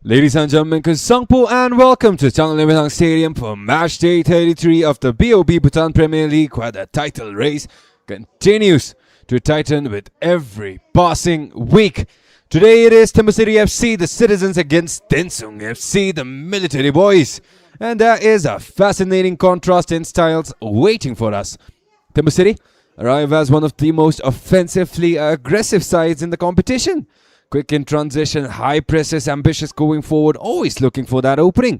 Ladies and gentlemen, THIMPHU and welcome to Changnam Stadium for match day 33 of the BoB Bhutan Premier League, where the title race continues to tighten with every passing week. Today it is THIMPHU City FC, the citizens, against TENSUNG FC, the military boys. And there is a fascinating contrast in styles waiting for us. THIMPHU City arrive as one of the most offensively aggressive sides in the competition. Quick in transition, high presses, ambitious going forward, always looking for that opening.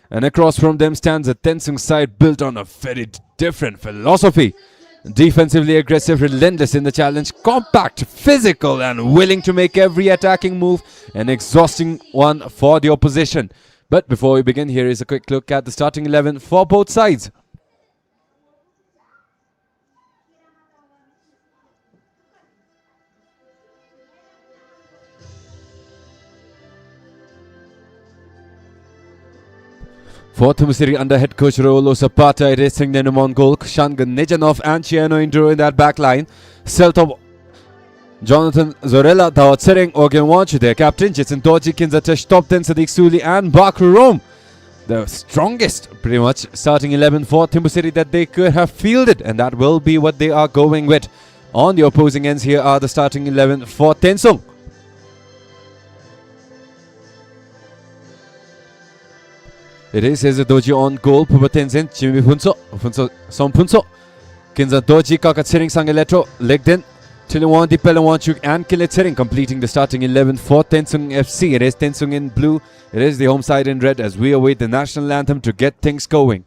And across from them stands a TENSUNG side built on a very different philosophy. Defensively aggressive, relentless in the challenge, compact, physical and willing to make every attacking move an exhausting one for the opposition. But before we begin, here is a quick look at the starting 11 for both sides. For THIMPHU City under head coach Rolo Zapata, it is Singnen Mongol, Shangan Nejanov and Chiano Indro in that back line. Seltop Jonathan Zorella, Dawat Sering, Organ Wanchu, their captain, Jetson Doji, Kinzatesh, Topten, Sadiq Suli and Bakru Rome. The strongest, pretty much, starting 11 for THIMPHU City that they could have fielded, and that will be what they are going with. On the opposing ends, here are the starting 11 for TENSUNG. It is Doji on goal, Pubatenzin, Jimmy Punso, Som Punso, Kinza Doji, Kakatsering Sangeletro, Legden, Chilewan Di Pelawanchuk, and Kiletsering completing the starting 11 for TENSUNG FC. It is TENSUNG in blue, it is the home side in red as we await the national anthem to get things going.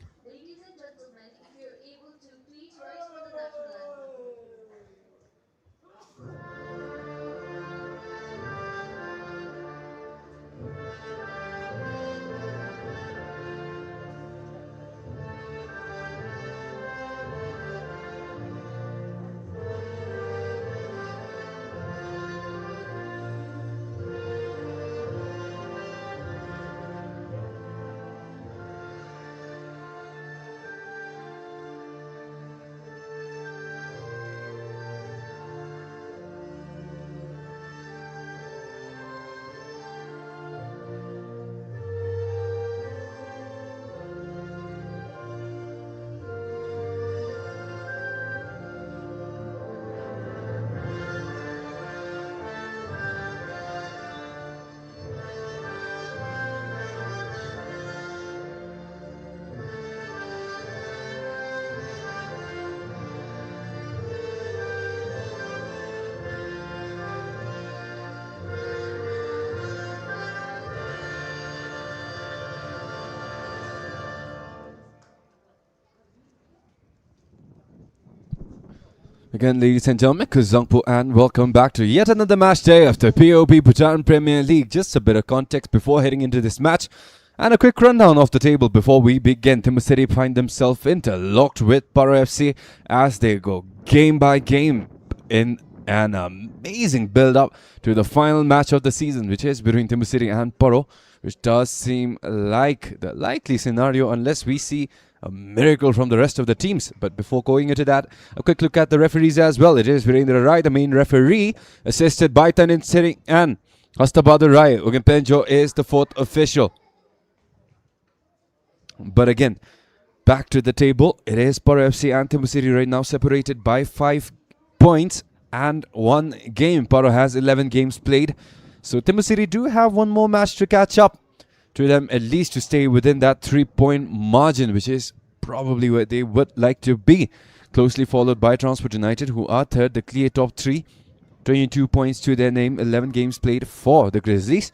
Again, ladies and gentlemen, THIMPHU and welcome back to yet another match day of the BoB Bhutan Premier League. Just a bit of context before heading into this match and a quick rundown of the table before we begin. THIMPHU City find themselves interlocked with Paro FC as they go game by game in an amazing build-up to the final match of the season, which is between THIMPHU City and Paro, which does seem like the likely scenario unless we see a miracle from the rest of the teams. But before going into that, a quick look at the referees as well. It is Virendra Rai, the main referee, assisted by Tanin Sering and Hastabhadur Rai. Ugampenjo is the fourth official. But again, back to the table. It is Paro FC and THIMPHU City right now separated by 5 points and 1 game. Paro has 11 games played. So THIMPHU City do have one more match to catch up to them, at least to stay within that 3-point margin, which is probably where they would like to be. Closely followed by Transport United, who are third, the clear top 3. 22 points to their name, 11 games played for the Grizzlies.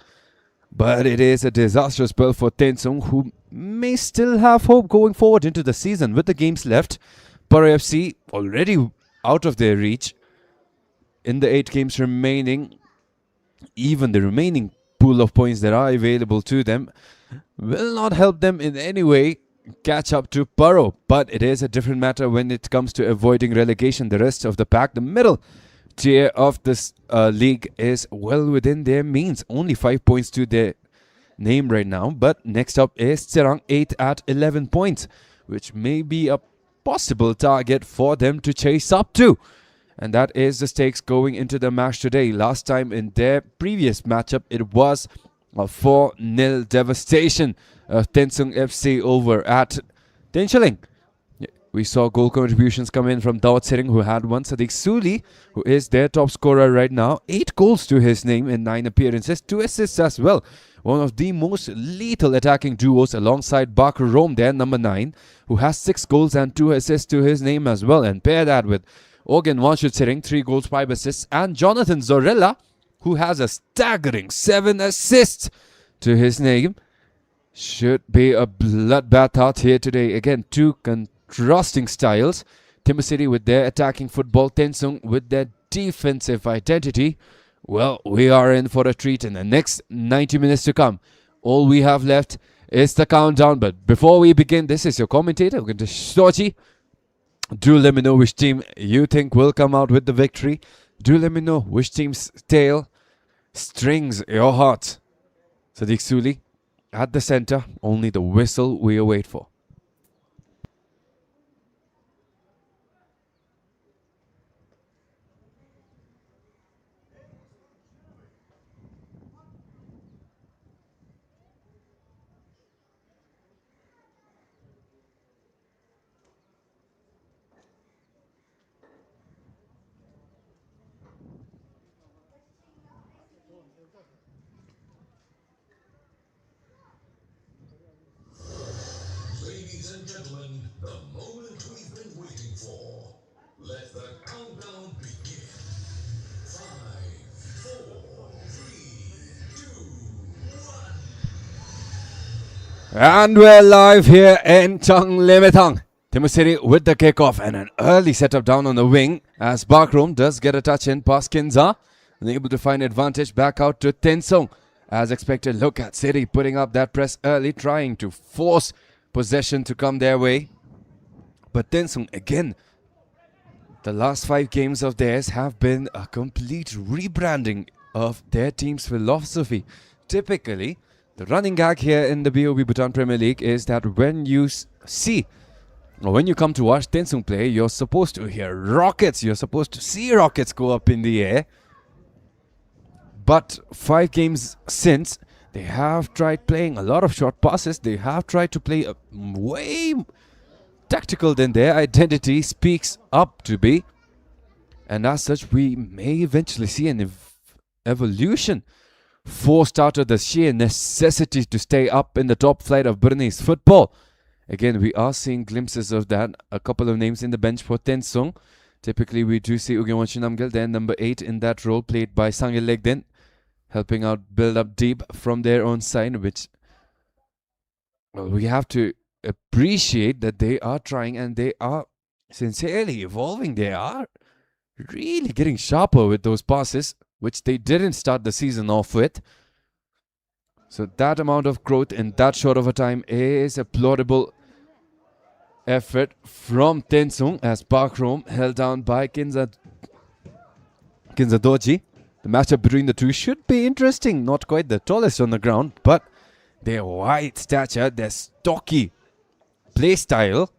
But it is a disastrous spell for TENSUNG, who may still have hope going forward into the season with the games left. THIMPHU FC already out of their reach. In the 8 games remaining, even the remaining pool of points that are available to them will not help them in any way catch up to Paro. But it is a different matter when it comes to avoiding relegation. The rest of the pack, the middle tier of this league, is well within their means. Only 5 points to their name right now. But next up is Tserang, 8 at 11 points, which may be a possible target for them to chase up to. And that is the stakes going into the match today. Last time in their previous matchup, it was a 4-0 devastation of TENSUNG FC over at Tensuling. We saw goal contributions come in from Dawat Sering, who had one. Sadiq Suli, who is their top scorer right now. 8 goals to his name in 9 appearances. 2 assists as well. One of the most lethal attacking duos alongside Bakr Rome, their number 9, who has 6 goals and 2 assists to his name as well. And pair that with Organ Wanshut Sering, 3 goals, 5 assists. And Jonathan Zorella, who has a staggering 7 assists to his name. Should be a bloodbath out here today. Again, 2 contrasting styles. THIMPHU City with their attacking football, TENSUNG with their defensive identity. Well, we are in for a treat in the next 90 minutes to come. All we have left is the countdown. But before we begin, this is your commentator, Sochi. Do let me know which team you think will come out with the victory. Do let me know which team's tale strings your heart. Sadiq Suli at the center, only the whistle we await for. Ladies and gentlemen, the moment we've been waiting for. Let the countdown begin. 5, 4, 3, 2, 1. And we're live here in Changlemetang. THIMPHU City with the kickoff and an early setup down on the wing as Bakrom does get a touch in past Kinza. Unable to find advantage back out to TENSUNG. As expected, look at City putting up that press early, trying to force possession to come their way. But TENSUNG again, the last 5 games of theirs have been a complete rebranding of their team's philosophy. Typically, the running gag here in the BoB Bhutan Premier League is that when you see, or when you come to watch TENSUNG play, you're supposed to hear rockets. You're supposed to see rockets go up in the air. But 5 games since, they have tried playing a lot of short passes. They have tried to play way tactical than their identity speaks up to be. And as such, we may eventually see an evolution forced out of the sheer necessity to stay up in the top flight of Burmese football. Again, we are seeing glimpses of that. A couple of names in the bench for TENSUNG. Typically, we do see Ugyawanshi Namgyal, then number 8 in that role, played by Sangil Legden, helping out build up deep from their own side, which, well, we have to appreciate that they are trying and they are sincerely evolving. They are really getting sharper with those passes, which they didn't start the season off with. So that amount of growth in that short of a time is a laudable effort from TENSUNG as Bakrom held down by Kinza Doji. The matchup between the two should be interesting. Not quite the tallest on the ground, but their wide stature, their stocky play style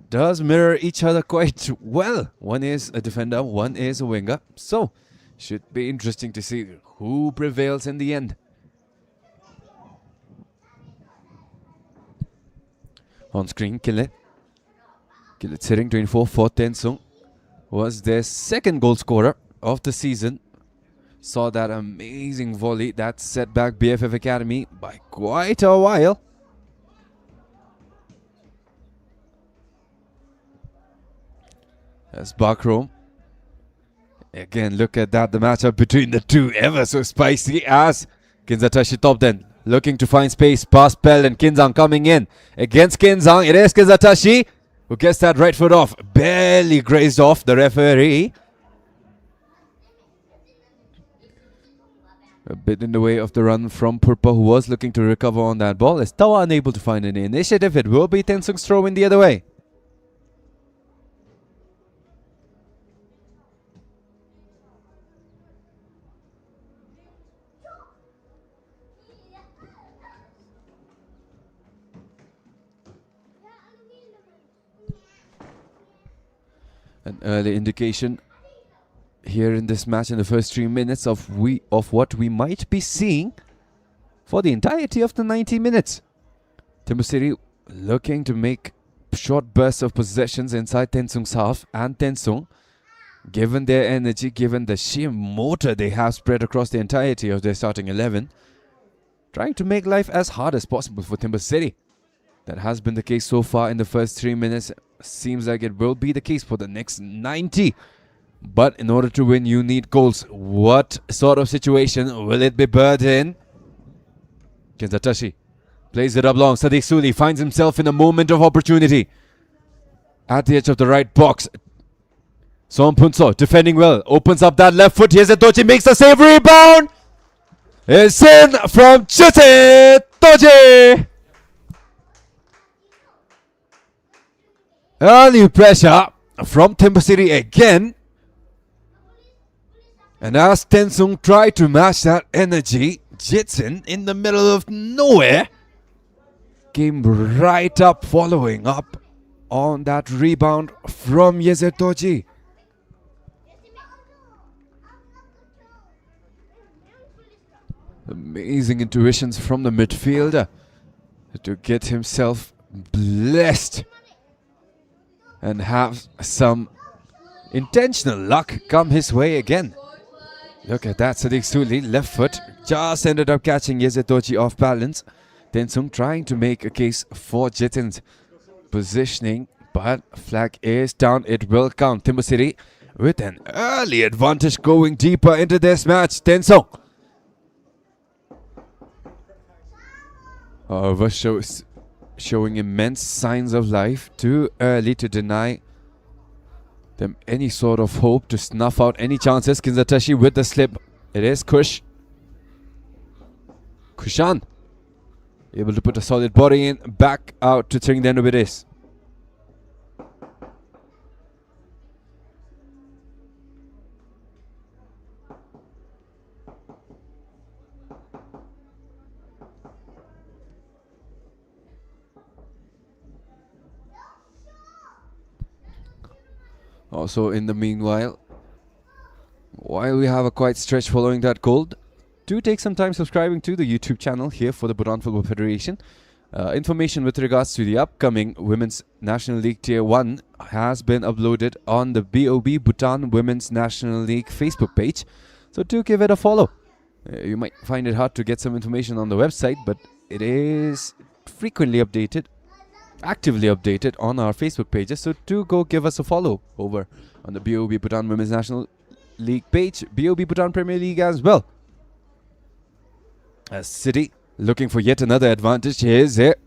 does mirror each other quite well. One is a defender, one is a winger. So, should be interesting to see who prevails in the end. On screen, Kile Tsering, 24 for TENSUNG, was their second goal scorer of the season. Saw that amazing volley that set back BFF Academy by quite a while. As Bakrom Again, look at that. The matchup between the two ever so spicy as Kinzatashi top then. Looking to find space past Pell and Kinzang coming in. Against Kinzang, it is Kinzatashi who gets that right foot off. Barely grazed off the referee. A bit in the way of the run from Purpa, who was looking to recover on that ball. As Tawa unable to find any initiative, it will be Tensung's throw in the other way. An early indication here in this match in the first 3 minutes of what we might be seeing for the entirety of the 90 minutes. THIMPHU City looking to make short bursts of possessions inside Tensung's half, and Tensung, given their energy, given the sheer motor they have spread across the entirety of their starting 11, trying to make life as hard as possible for THIMPHU City. That has been the case so far in the first 3 minutes. Seems like it will be the case for the next 90. But in order to win, you need goals. What sort of situation will it be birthed in? Kinzatashi plays it up long. Sadiq Suli finds himself in a moment of opportunity at the edge of the right box. Son Punso defending well. Opens up that left foot. Here's Toji, makes the save. Rebound! It's in from Chute Toji! Early pressure from THIMPHU City again. And as Tensung tried to match that energy, Jitsin in the middle of nowhere came right up, following up on that rebound from Yezetoji. Amazing intuitions from the midfielder to get himself blessed and have some intentional luck come his way again. Look at that, Sadiq Suli, left foot, just ended up catching Yezetoji off balance. Tensung trying to make a case for Jitin's positioning, but flag is down, it will count. THIMPHU City with an early advantage going deeper into this match. Tensung, however, showing immense signs of life, too early to deny them any sort of hope to snuff out any chances. Kinzatashi with the slip. It is Kushan able to put a solid body in, back out to Tringdenubidis. Also, in the meanwhile, while we have a quiet stretch following that goal, do take some time subscribing to the YouTube channel here for the Bhutan Football Federation. Information with regards to the upcoming Women's National League Tier 1 has been uploaded on the BoB Bhutan Women's National League Facebook page. So do give it a follow. You might find it hard to get some information on the website, but it is frequently updated, actively updated on our Facebook pages, so do go give us a follow over on the BoB Bhutan Women's National League page, BoB Bhutan Premier League as well. As City looking for yet another advantage. Here's it.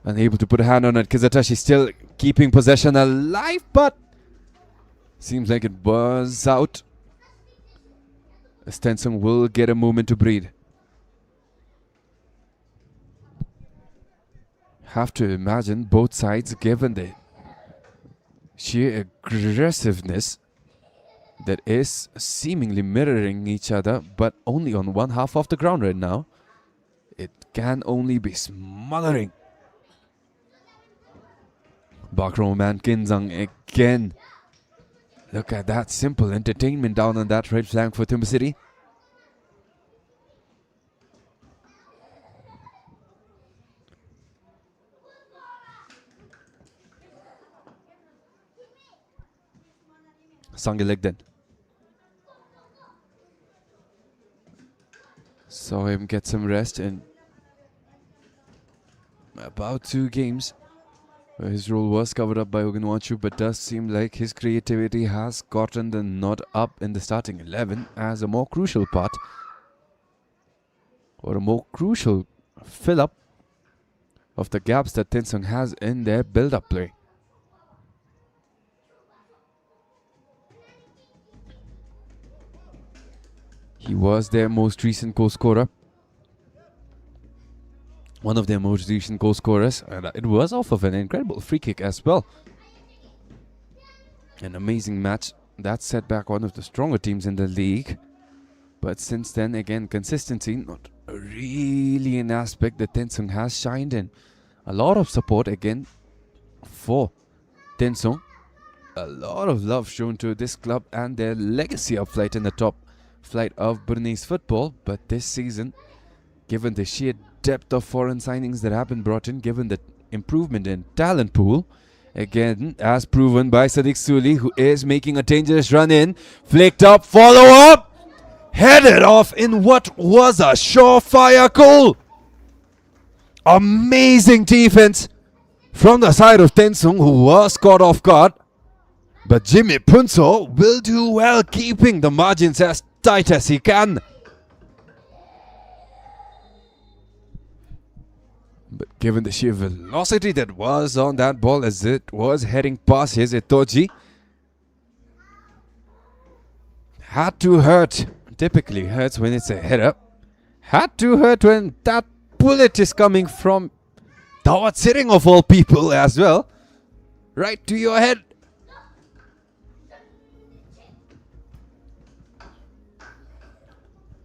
Unable to put a hand on it. Kizatashi still keeping possession alive, but seems like it was out. Tensung will get a moment to breathe. Have to imagine both sides, given the sheer aggressiveness that is seemingly mirroring each other, but only on one half of the ground right now. It can only be smothering. Backrow man Kinzang again. Look at that simple entertainment down on that right flank for THIMPHU City. Sangilik then. Saw him get some rest in about 2 games. His role was covered up by Ogunwachu, but does seem like his creativity has gotten the nod up in the starting 11 as a more crucial part or a more crucial fill-up of the gaps that TENSUNG has in their build-up play. He was their most recent goal scorer. One of their most recent goal scorers, and it was off of an incredible free kick as well. An amazing match that set back one of the stronger teams in the league. But since then, again, consistency, not really an aspect that TENSUNG has shined in. A lot of support again for TENSUNG. A lot of love shown to this club and their legacy of flight in the top flight of Bhutanese football. But this season, given the sheer depth of foreign signings that have been brought in, given the improvement in talent pool, again, as proven by Sadiq Suli, who is making a dangerous run in, flicked up, follow up, headed off in what was a surefire goal. Amazing defense from the side of TENSUNG, who was caught off guard. But Jimmy Punso will do well, keeping the margins as tight as he can. But given the sheer velocity that was on that ball as it was heading past his Itoji, had to hurt. Typically hurts when it's a header. Had to hurt when that bullet is coming from Dawat Sitting of all people as well. Right to your head.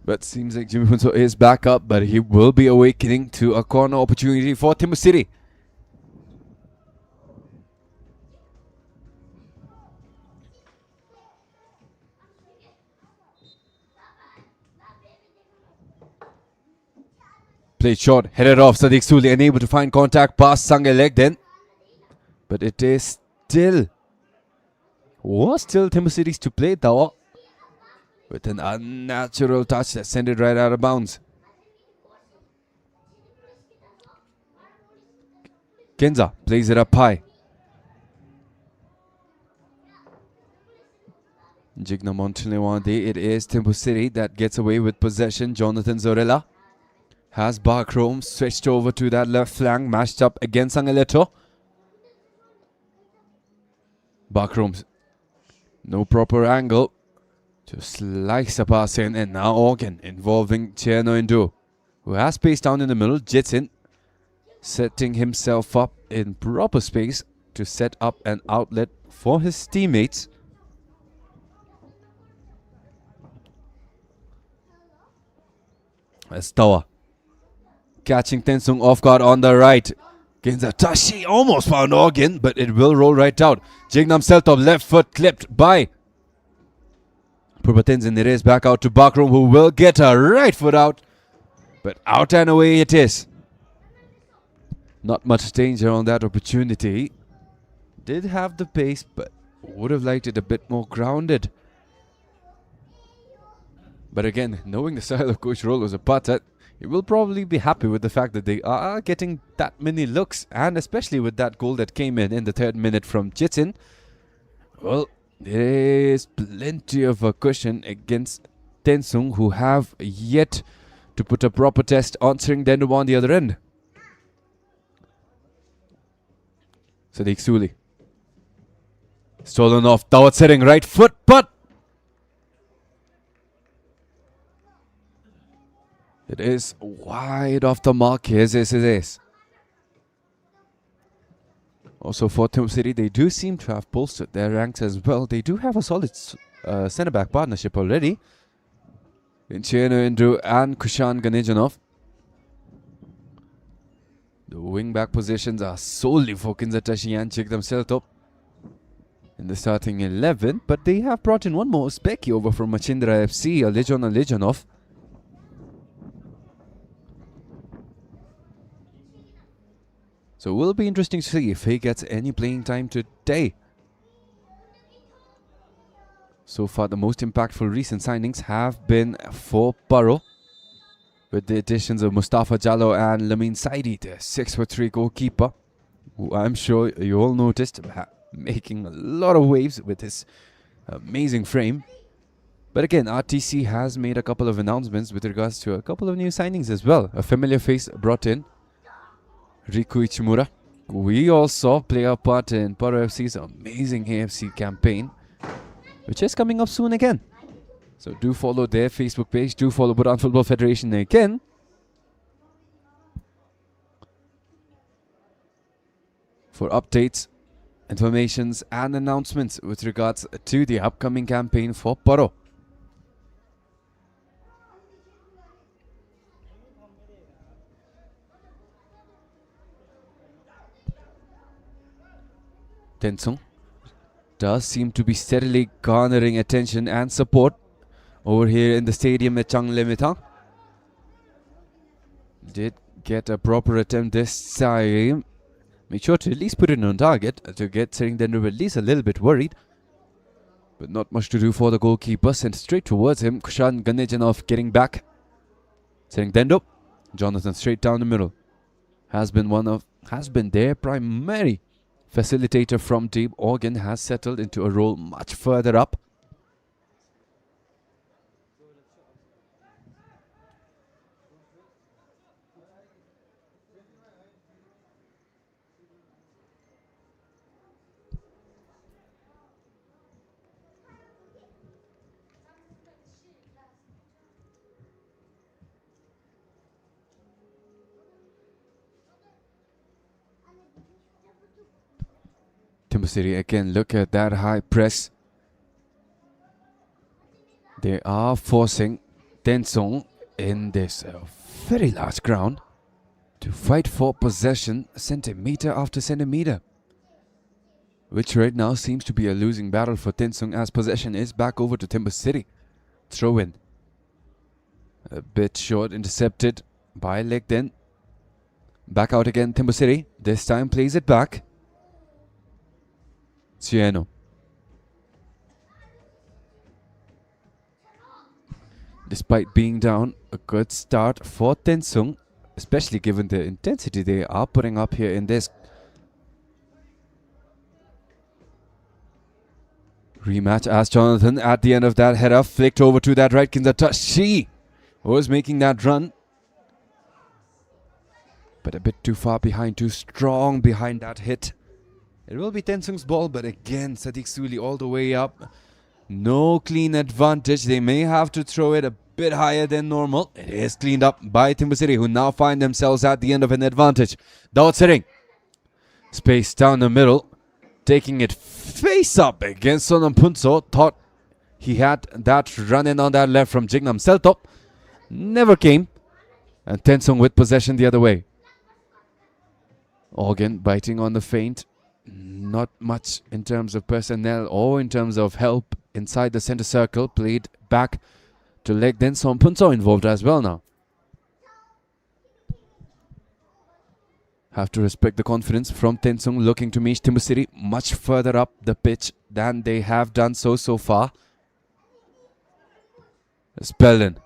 But seems like Jimmy Punso is back up, but he will be awakening to a corner opportunity for THIMPHU City. Played short, headed off. Sadiq Suli unable to find contact past Sangelek then. But it is still THIMPHU City's to play though, with an unnatural touch that sent it right out of bounds. Kenza plays it up high. Jigna Montenewande, it is THIMPHU City that gets away with possession. Jonathan Zorella has Barchrome switched over to that left flank, matched up against Sangaleto. Barchrome's no proper angle to slice a pass in, and now Organ involving Cherno Indu, who has space down in the middle. Jitsin setting himself up in proper space to set up an outlet for his teammates. As Tawa catching TENSUNG off guard on the right. Genza Tashi almost found Organ, but it will roll right out. Jignam Seltop left foot clipped by Purbatenzin. It is back out to Bakrum, who will get a right foot out, but out and away it is. Not much danger on that opportunity. Did have the pace, but would have liked it a bit more grounded. But again, knowing the style of Coach Rolo Zapata, he will probably be happy with the fact that they are getting that many looks, and especially with that goal that came in the 3rd minute from Jitsin. Well, there is plenty of a cushion against TENSUNG, who have yet to put a proper test answering Dendu on the other end. Sadiq Suli. Stolen off, Dawat setting right foot, but it is wide off the mark. Yes, it is. Also for THIMPHU City, they do seem to have bolstered their ranks as well. They do have a solid centre-back partnership already in Cherno Indru and Kushan Ganejanov. The wing-back positions are solely for Kinzatashi and Chikdam Seltop in the starting 11, but they have brought in one more Uzbeki over from Machindra FC, Alijonov. So it will be interesting to see if he gets any playing time today. So far, the most impactful recent signings have been for Baro, with the additions of Mustafa Jallo and Lamine Saidi, the 6'3" goalkeeper. who I'm sure you all noticed making a lot of waves with his amazing frame. But again, RTC has made a couple of announcements with regards to a couple of new signings as well. A familiar face brought in, Riku Ichimura. We all saw play a part in Paro FC's amazing AFC campaign, which is coming up soon again. So do follow their Facebook page, do follow Bhutan Football Federation again. For updates, informations and announcements with regards to the upcoming campaign for Paro. Tensung does seem to be steadily garnering attention and support over here in the stadium at Changlemitang. Did get a proper attempt this time. Make sure to at least put it on target to get Seringdendro at least a little bit worried. But not much to do for the goalkeeper. Sent straight towards him. Kushan Ganejanov getting back. Seringdendro. Jonathan straight down the middle. Has been their primary facilitator from Deep. Organ has settled into a role much further up. THIMPHU City again, look at that high press. They are forcing Tensung in this very large ground to fight for possession centimeter after centimeter, which right now seems to be a losing battle for Tensung as possession is back over to THIMPHU City. Throw in. A bit short, intercepted by leg then. Back out again, THIMPHU City. This time plays it back. Cieno. Despite being down, a good start for Tensung, especially given the intensity they are putting up here in this rematch. As Jonathan at the end of that header flicked over to that right Kinzata. She was making that run, but a bit too far behind, too strong behind that hit. It will be Tensung's ball, but again, Sadiq Suli all the way up. No clean advantage. They may have to throw it a bit higher than normal. It is cleaned up by THIMPHU City, who now find themselves at the end of an advantage. Daud Sering. Space down the middle. Taking it face up against Sonam Punso. Thought he had that run in on that left from Jignam Seltop. Never came. And Tensung with possession the other way. Organ biting on the feint. Not much in terms of personnel or in terms of help inside the center circle. Played back to leg. Then Sompunso involved as well now. Have to respect the confidence from Tensung, looking to meet THIMPHU City much further up the pitch than they have done so far. Spellin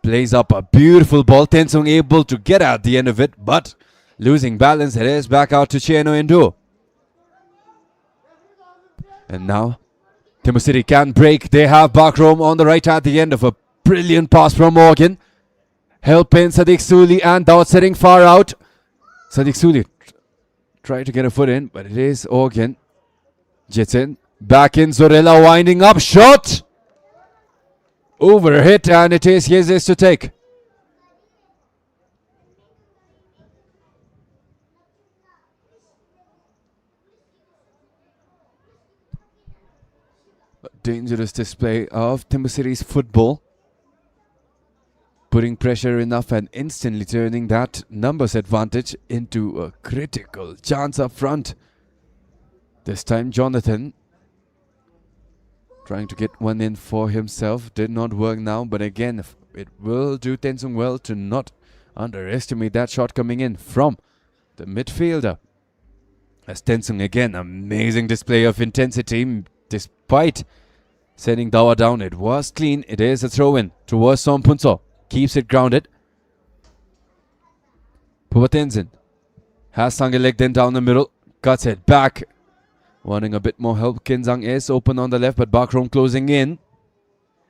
plays up a beautiful ball. Tensung able to get at the end of it, but losing balance. It is back out to Chieno Indo. And now, THIMPHU City can break. They have Bakrom on the right at the end of a brilliant pass from Morgan. Helping Sadiq Suli and Daud Sering far out. Sadiq Suli try to get a foot in, but it is Organ. Jitin back in. Zorella winding up. Shot! Over hit, and it is Yezis to take. Dangerous display of THIMPHU City's football, putting pressure enough and instantly turning that numbers advantage into a critical chance up front. This time Jonathan trying to get one in for himself. Did not work now, but again it will do Tensung well to not underestimate that shot coming in from the midfielder. As Tensung again, amazing display of intensity despite sending Dawa down. It was clean. It is a throw-in towards Sompunso. Keeps it grounded. Puvatenzin has Sangalek then down the middle. Cuts it back. Wanting a bit more help. TENSUNG is open on the left, but Bakrom closing in.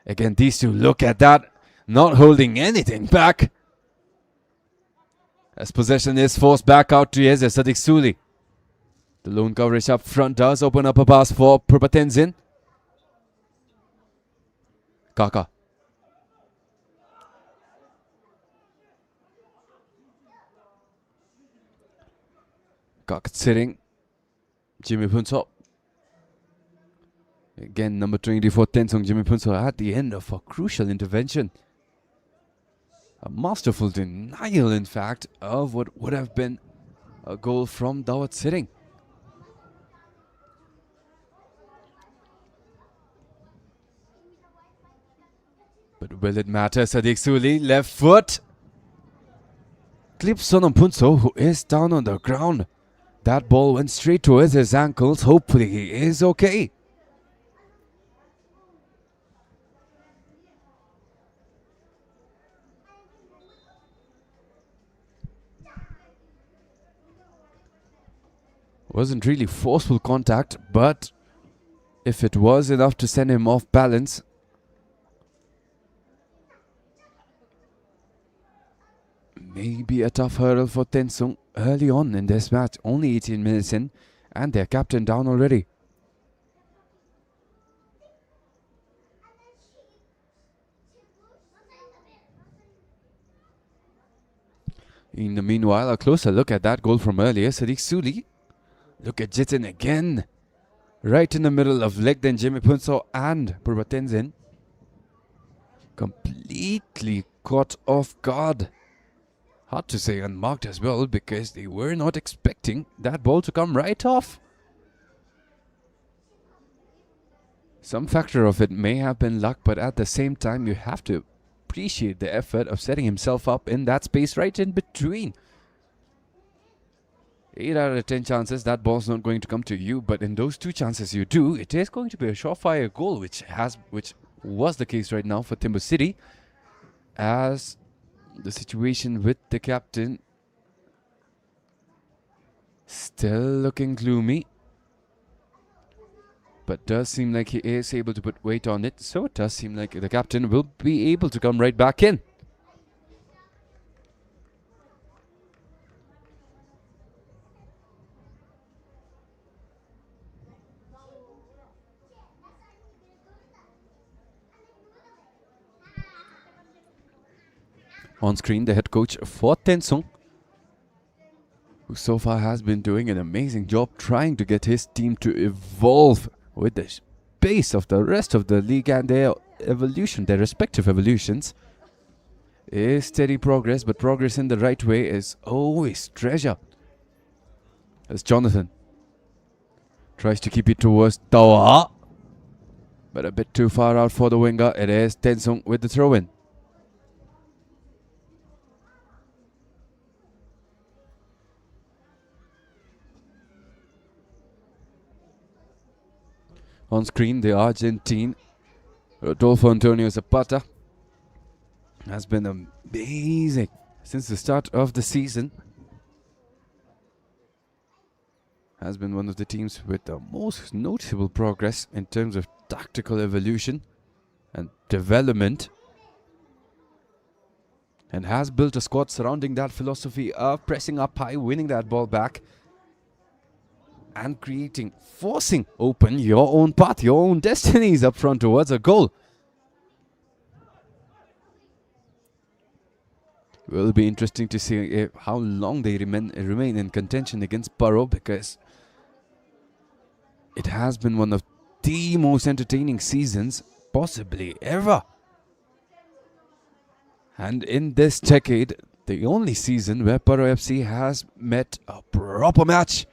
Again, these two, look at that. Not holding anything back. As possession is forced back out to Sadiq Suli. The lone coverage up front does open up a pass for Purbatenzin. Kaka. Kaka sitting. Jimmy Punso. Again, number 24, TENSUNG Jimmy Punso at the end of a crucial intervention. A masterful denial, in fact, of what would have been a goal from Dawat sitting. But will it matter? Sadiq Suli, left foot. Clips on Punso, who is down on the ground. That ball went straight towards his ankles. Hopefully he is okay. Wasn't really forceful contact, but if it was enough to send him off balance, maybe a tough hurdle for TENSUNG early on in this match. Only 18 minutes in, and their captain down already. In the meanwhile, a closer look at that goal from earlier. Sadiq Suli. Look at Jitin again. Right in the middle of leg, then Jimmy Punso and Purbatenzin. Completely caught off guard. Hard to say unmarked as well, because they were not expecting that ball to come right off. Some factor of it may have been luck, but at the same time you have to appreciate the effort of setting himself up in that space right in between. 8 out of 10 chances that ball's not going to come to you, but in those 2 chances you do, it is going to be a surefire goal, which was the case right now for THIMPHU City, as the situation with the captain still looking gloomy, but does seem like he is able to put weight on it, so it does seem like the captain will be able to come right back in. On screen, the head coach for TENSUNG, who so far has been doing an amazing job trying to get his team to evolve with the pace of the rest of the league and their evolution, their respective evolutions. Is steady progress, but progress in the right way is always treasure. As Jonathan tries to keep it towards Tawa, but a bit too far out for the winger. It is TENSUNG with the throw-in. On screen, the Argentine Rodolfo Antonio Zapata has been amazing since the start of the season. Has been one of the teams with the most noticeable progress in terms of tactical evolution and development, and has built a squad surrounding that philosophy of pressing up high, winning that ball back, and forcing open your own path, your own destinies up front towards a goal. Will be interesting to see how long they remain in contention against Paro, because it has been one of the most entertaining seasons possibly ever. And in this decade, the only season where Paro FC has met a proper match.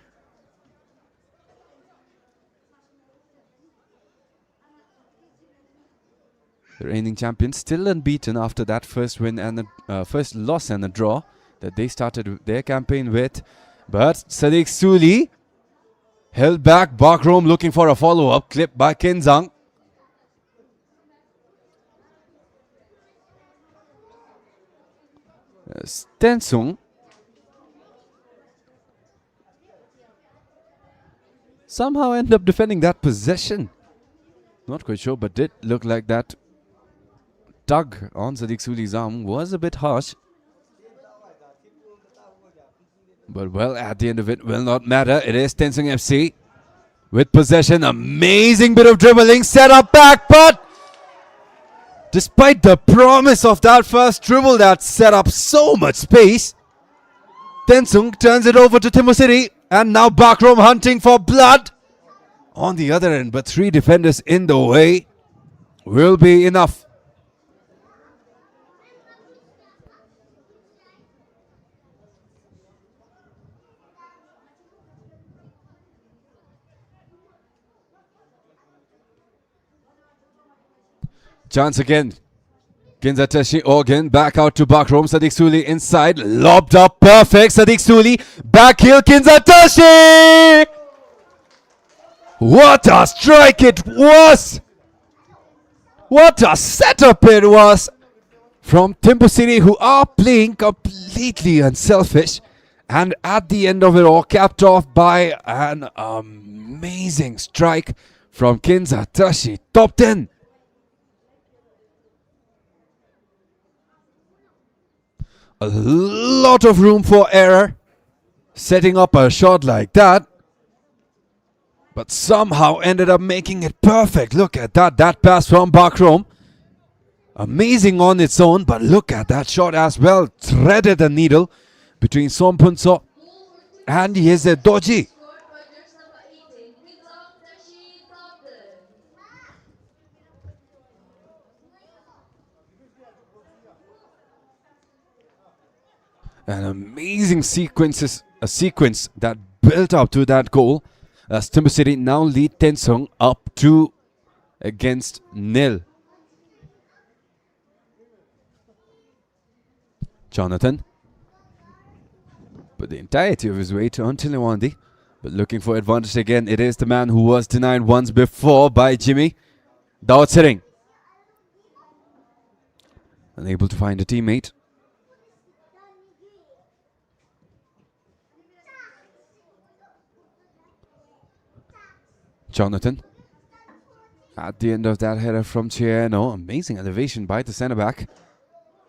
The reigning champions still unbeaten after that first win and first loss and a draw that they started their campaign with. But Sadiq Suli held back. Bakrom looking for a follow-up clip by TENSUNG. TENSUNG somehow end up defending that possession. Not quite sure, but did look like that tug on Sadiq Suli's arm was a bit harsh. But well, at the end of it, will not matter. It is TENSUNG FC with possession. Amazing bit of dribbling. Set up back, but despite the promise of that first dribble that set up so much space, TENSUNG turns it over to THIMPHU City. And now Bakrom hunting for blood on the other end. But 3 defenders in the way will be enough. Chance again. Kinzatashi Organ back out to Bakrom. Sadiq Suli inside. Lobbed up. Perfect. Sadiq Suli. Back heel. Kinzatashi! What a strike it was! What a setup it was from THIMPHU City, who are playing completely unselfish. And at the end of it all, capped off by an amazing strike from Kinzatashi. Top 10. A lot of room for error setting up a shot like that, but somehow ended up making it perfect. Look at that pass from Bakrom, amazing on its own, but look at that shot as well. Threaded the needle between Sompunso and Yeze Doji. An amazing sequence that built up to that goal, as THIMPHU City now lead TENSUNG up 2 against 0. Jonathan put the entirety of his weight on Tilawandi, but looking for advantage again. It is the man who was denied once before by Jimmy. Dawat Sering unable to find a teammate. Jonathan at the end of that header from Chieno. Amazing elevation by the centre back.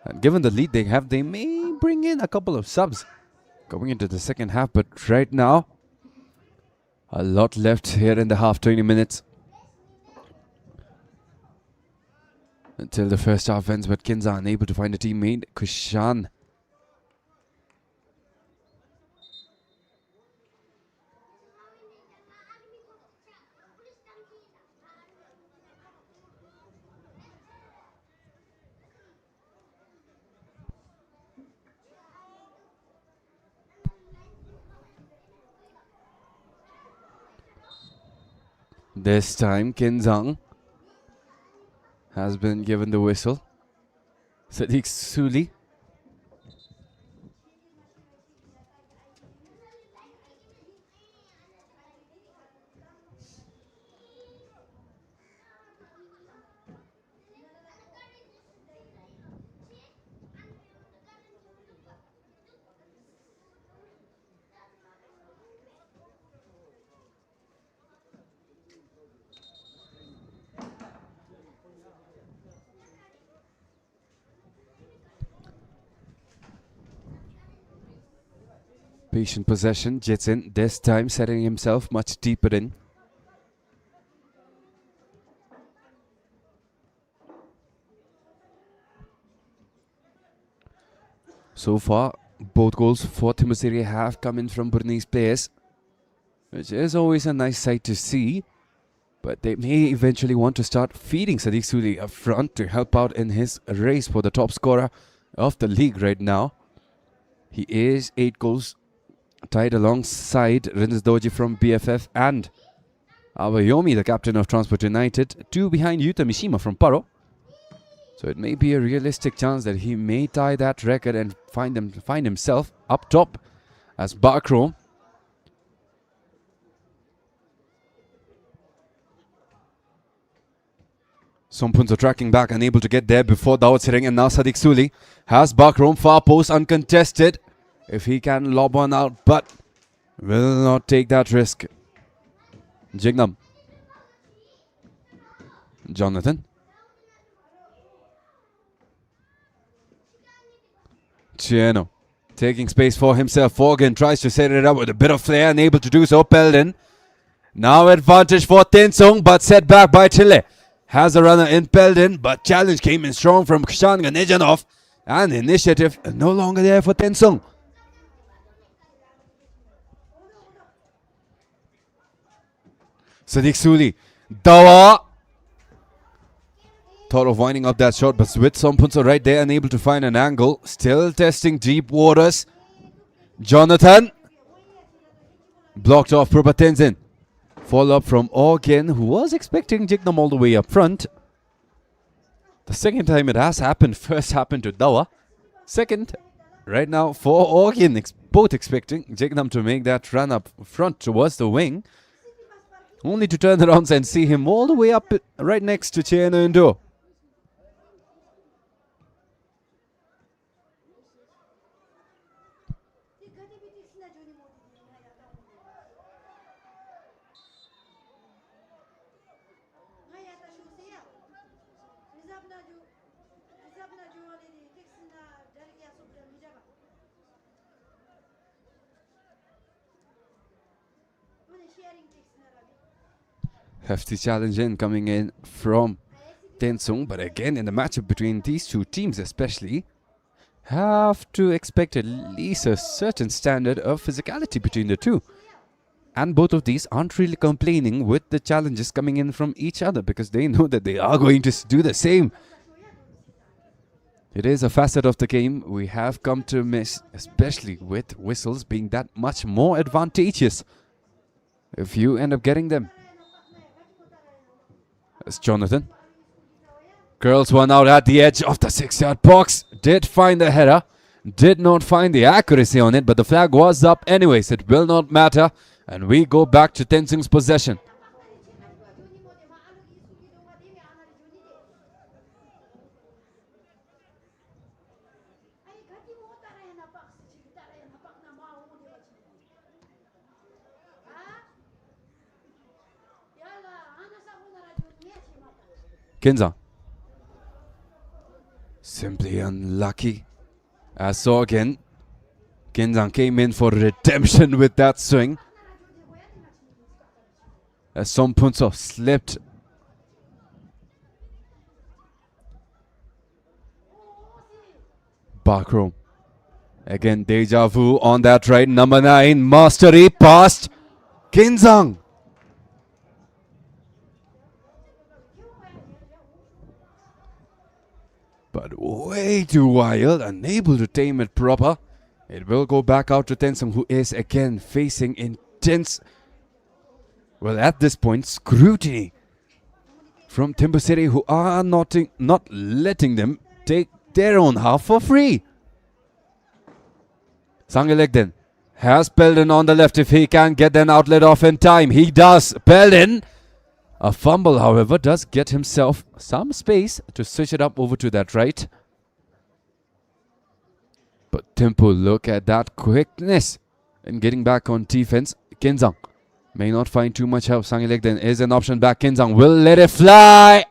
And given the lead they have, they may bring in a couple of subs going into the second half. But right now, a lot left here in the half, 20 minutes until the first half ends. But Kinza unable to find a teammate. Kushan this time, Kinzang has been given the whistle. Sadiq Suli patient possession. Jetson this time setting himself much deeper in. So far, both goals for THIMPHU City have come in from Burnese players, which is always a nice sight to see. But they may eventually want to start feeding Sadiq Suli up front to help out in his race for the top scorer of the league right now. He is 8 goals, tied alongside Rinz Doji from BFF and Awayomi, the captain of Transport United, 2 behind Yuta Mishima from Paro. So it may be a realistic chance that he may tie that record and find himself up top as Bakrom. Sompunso tracking back, unable to get there before Dawat Sering, and now Sadiq Suli has Bakrom far post uncontested. If he can lob one out, but will not take that risk. Jignam. Jonathan. Chieno. Taking space for himself. Forgan tries to set it up with a bit of flair, unable to do so. Peldon. Now advantage for Tensung, but set back by Chile. Has a runner in Peldon, but challenge came in strong from Kshan Ganejanov. And initiative no longer there for Tensung. Sadiq Suli. Dawa. Thought of winding up that shot, but with Sompunso right there, unable to find an angle. Still testing deep waters. Jonathan. Blocked off Prabhatenzin. Follow up from Organ, who was expecting Jignam all the way up front. The second time it has happened. First happened to Dawa. Second, right now for Organ, both expecting Jignam to make that run up front towards the wing. Only to turn around and see him all the way up right next to Chieno Indo. Hefty challenge in coming in from Tensung, but again in the matchup between these two teams especially, have to expect at least a certain standard of physicality between the two. And both of these aren't really complaining with the challenges coming in from each other because they know that they are going to do the same. It is a facet of the game we have come to miss, especially with whistles being that much more advantageous if you end up getting them. That's Jonathan. Curls one out at the edge of the 6-yard box. Did find the header. Did not find the accuracy on it, but the flag was up anyways. It will not matter. And we go back to Tensung's possession. Kinza. Simply unlucky. As saw again. Kinzang came in for redemption with that swing. As Sompunso slipped. Backroom. Again, deja vu on that right. Number 9, mastery past Kinzang. But way too wild, unable to tame it proper. It will go back out to Tensung, who is again facing intense, well at this point, scrutiny from THIMPHU City, who are not letting them take their own half for free. Sangelegden has Peldon on the left. If he can get an outlet off in time, he does. Peldon. A fumble, however, does get himself some space to switch it up over to that right. But THIMPHU, look at that quickness in getting back on defense. Kinzang may not find too much help. Sangelegden is an option back. Kinzang will let it fly.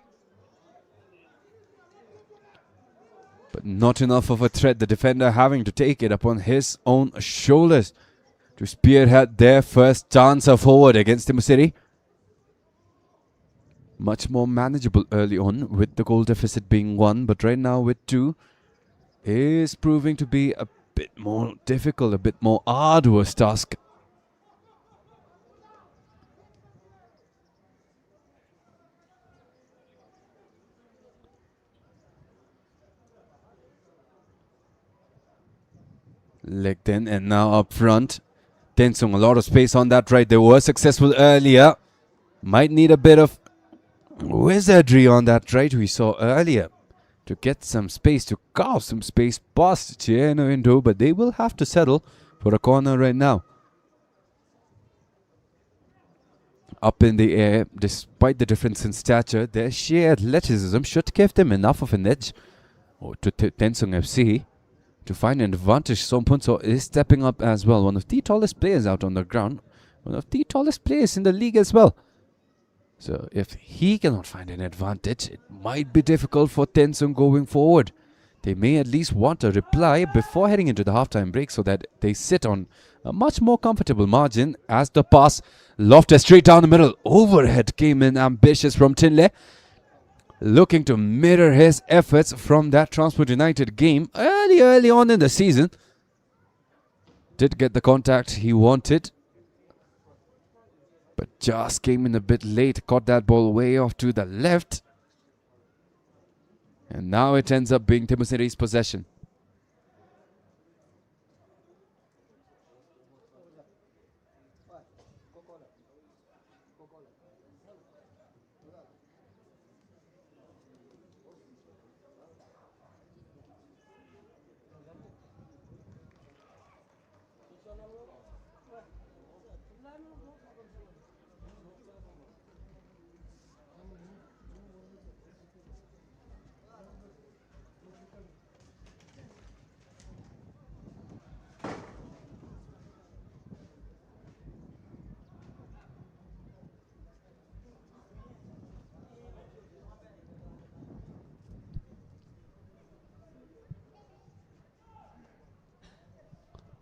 But not enough of a threat. The defender having to take it upon his own shoulders to spearhead their first chance of forward against THIMPHU City. Much more manageable early on with the goal deficit being 1, but right now with 2 is proving to be a bit more difficult, a bit more arduous task. Legden and now up front. Tensung, a lot of space on that right. They were successful earlier. Might need a bit of wizardry on that right we saw earlier to get some space, to carve some space past Chieno Indo, but they will have to settle for a corner right now. Up in the air, despite the difference in stature, their sheer athleticism should give them enough of an edge to TENSUNG FC to find an advantage. Sompunso is stepping up as well, one of the tallest players out on the ground, one of the tallest players in the league as well. So if he cannot find an advantage, it might be difficult for TENSUNG going forward. They may at least want a reply before heading into the halftime break so that they sit on a much more comfortable margin. As the pass lofted straight down the middle, overhead came in ambitious from Chinle, looking to mirror his efforts from that Transport United game early on in the season. Did get the contact he wanted, but just came in a bit late, caught that ball way off to the left. And now it ends up being THIMPHU City's possession.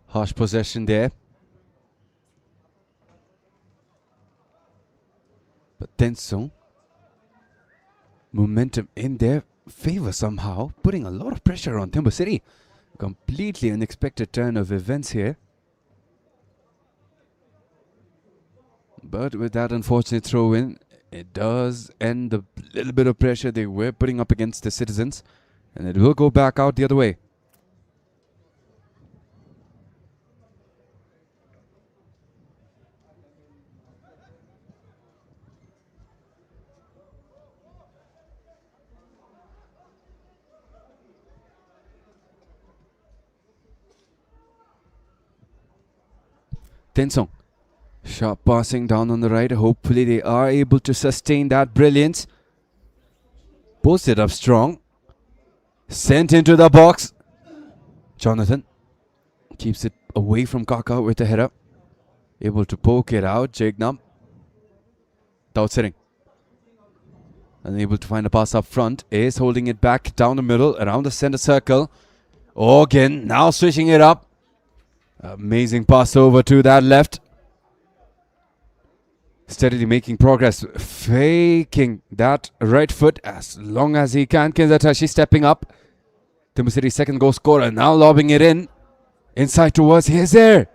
Harsh possession there. But TENSUNG, momentum in their favor somehow, putting a lot of pressure on THIMPHU City. Completely unexpected turn of events here. But with that unfortunate throw-in, it does end the little bit of pressure they were putting up against the Citizens. And it will go back out the other way. TENSUNG, sharp passing down on the right. Hopefully they are able to sustain that brilliance. Posted up strong. Sent into the box. Jonathan keeps it away from Kaka with the header. Able to poke it out. Jagnam. Tao Tsering. Unable to find a pass up front. Is holding it back down the middle. Around the center circle. Organ now switching it up. Amazing pass over to that left. Steadily making progress. Faking that right foot as long as he can. Kenzatashi stepping up. THIMPHU City's second goal scorer now lobbing it in. Inside towards Hezer.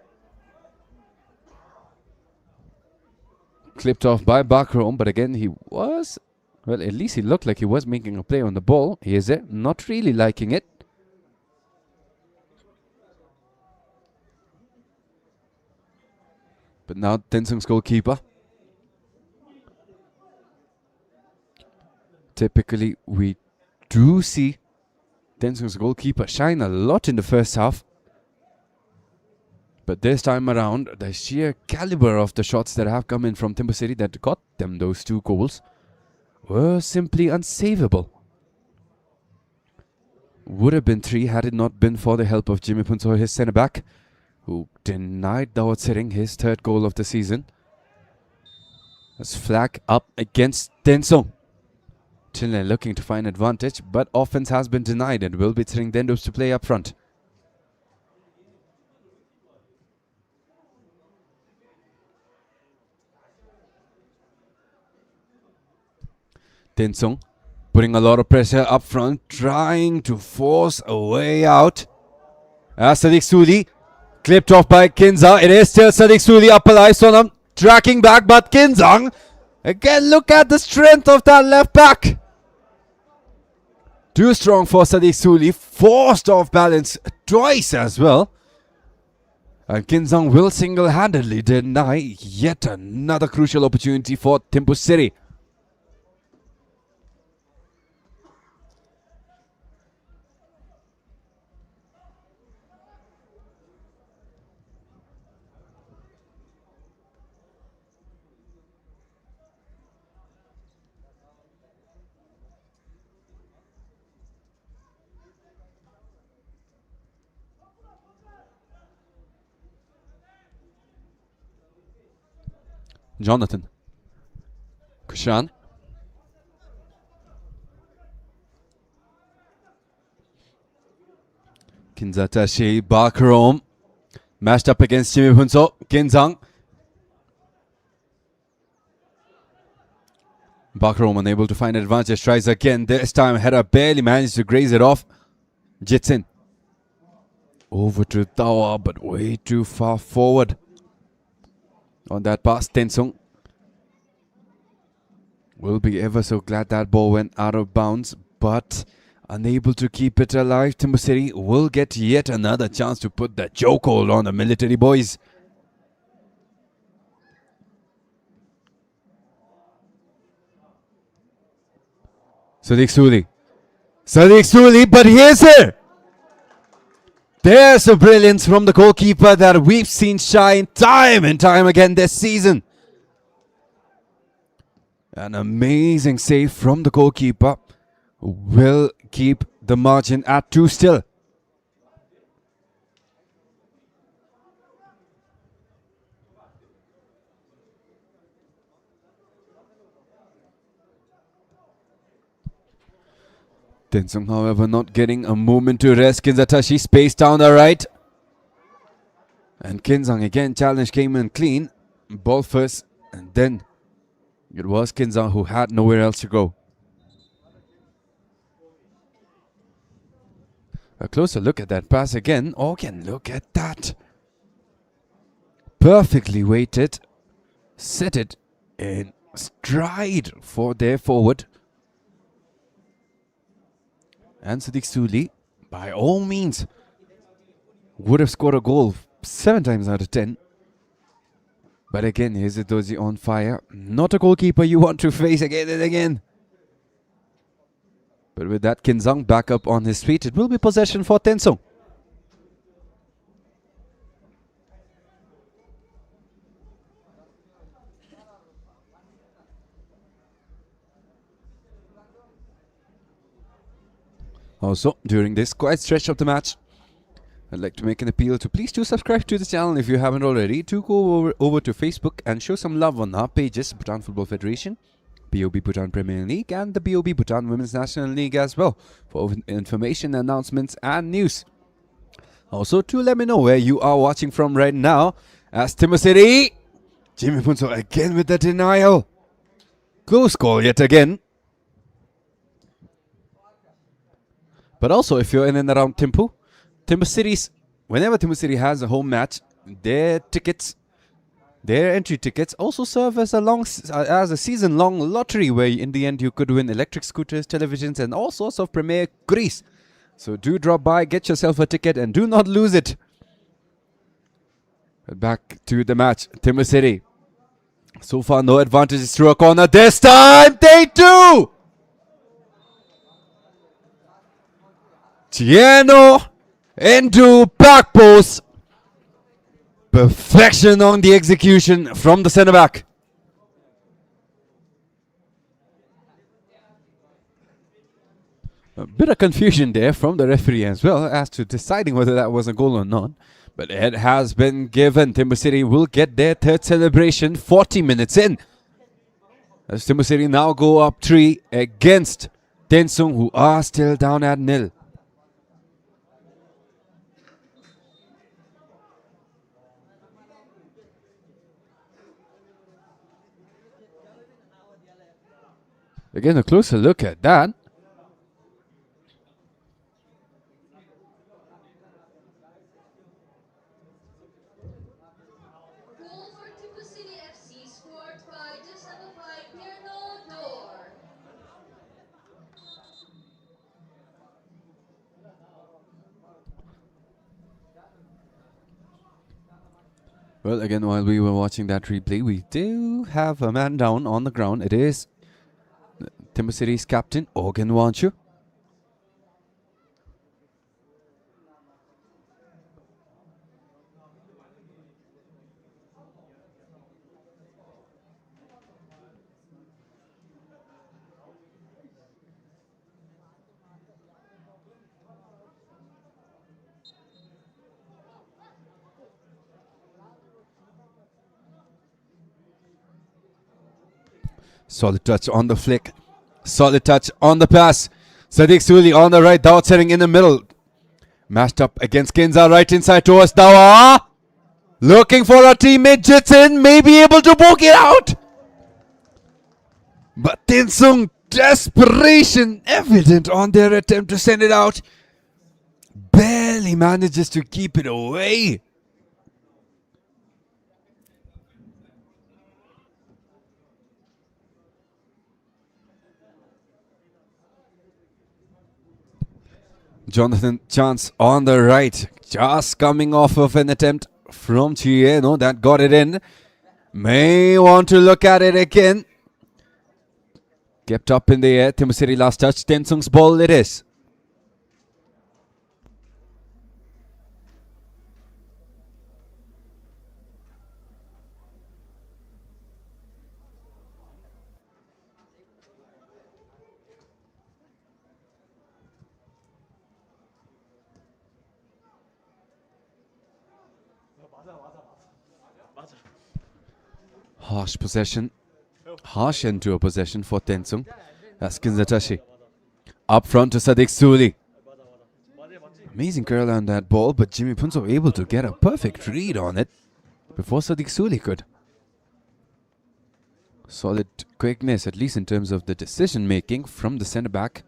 Clipped off by Bakrom, but again he was, well, at least he looked like he was making a play on the ball. Hezer not really liking it. But now TENSUNG's goalkeeper. Typically we do see TENSUNG's goalkeeper shine a lot in the first half. But this time around, the sheer caliber of the shots that have come in from THIMPHU City that got them those 2 goals were simply unsavable. Would have been 3 had it not been for the help of Jimmy Punso, his centre-back, who denied Dawat Sering his 3rd goal of the season. As flag up against TENSUNG. Chile looking to find advantage, but offense has been denied and will be Tsering Dendus to play up front. TENSUNG putting a lot of pressure up front, trying to force a way out. As Sadiq Suli clipped off by Kinza. It is still Sadiq Suli up alive. Sonam tracking back, but Kinzang again. Look at the strength of that left back. Too strong for Sadiq Suli. Forced off balance twice as well. And Kinzang will single-handedly deny yet another crucial opportunity for THIMPHU City. Jonathan Kushan. Kinzatashi, Bakrom. Mashed up against Jimmy Punso. Kinzang. Bakrom unable to find advantage. Tries again. This time header barely managed to graze it off. Jitsin. Over to Tawa, but way too far forward. On that pass, Tensung will be ever so glad that ball went out of bounds, but unable to keep it alive. THIMPHU City will get yet another chance to put the chokehold on the military boys. Sadiq Suli, but here's it! There's a brilliance from the goalkeeper that we've seen shine time and time again this season. An amazing save from the goalkeeper will keep the margin at 2 still. Tensung, however, not getting a moment to rest. Kinzatashi spaced down the right. And Kinzang again, challenge came in clean. Ball first, and then it was Kinzang who had nowhere else to go. A closer look at that pass again. Oh, again, look at that. Perfectly weighted. Set it in stride for their forward. And Sadiq Suli, by all means, would have scored a goal 7 times out of 10. But again, here's Itoji on fire. Not a goalkeeper you want to face again and again. But with that Kinzang back up on his feet, it will be possession for Tensung. Also, during this quiet stretch of the match, I'd like to make an appeal to please do subscribe to the channel if you haven't already. To go over to Facebook and show some love on our pages, Bhutan Football Federation, BoB Bhutan Premier League, and the BoB Bhutan Women's National League as well, for information, announcements and news. Also, to let me know where you are watching from right now, as THIMPHU City, Jimmy Punso again with the denial. Close call yet again. But also, if you're in and around THIMPHU City's, whenever THIMPHU City has a home match, their entry tickets also serve as a season-long lottery where in the end you could win electric scooters, televisions and all sorts of premier goodies. So do drop by, get yourself a ticket and do not lose it. But back to the match, THIMPHU City. So far no advantages through a corner. This time they do! Tieno into back post. Perfection on the execution from the centre back. A bit of confusion there from the referee as well as to deciding whether that was a goal or not. But it has been given. THIMPHU City will get their third celebration 40 minutes in. As THIMPHU City now go up 3 against Tensung, who are still down at 0. Again, a closer look at that. Goal for THIMPHU City FC scored by just number 5, Dor. Well, again, while we were watching that replay, we do have a man down on the ground. It is THIMPHU City's captain, Organ Wanchu. Solid touch on the flick. Solid touch on the pass. Sadiq Suli on the right. Dawa setting in the middle. Mashed up against Kinza. Right inside towards Dawa. Looking for a teammate. Jitsin may be able to poke it out. But Tensung, desperation evident on their attempt to send it out. Barely manages to keep it away. Jonathan Chance on the right. Just coming off of an attempt from Chieno that got it in. May want to look at it again. Kept up in the air. THIMPHU City last touch. Tensung's ball it is. Harsh possession. Harsh end to a possession for Tensung. That's Kinzatashi. Up front to Sadiq Suli. Amazing curl on that ball, but Jimmy Punso able to get a perfect read on it before Sadiq Suli could. Solid quickness, at least in terms of the decision making from the centre back,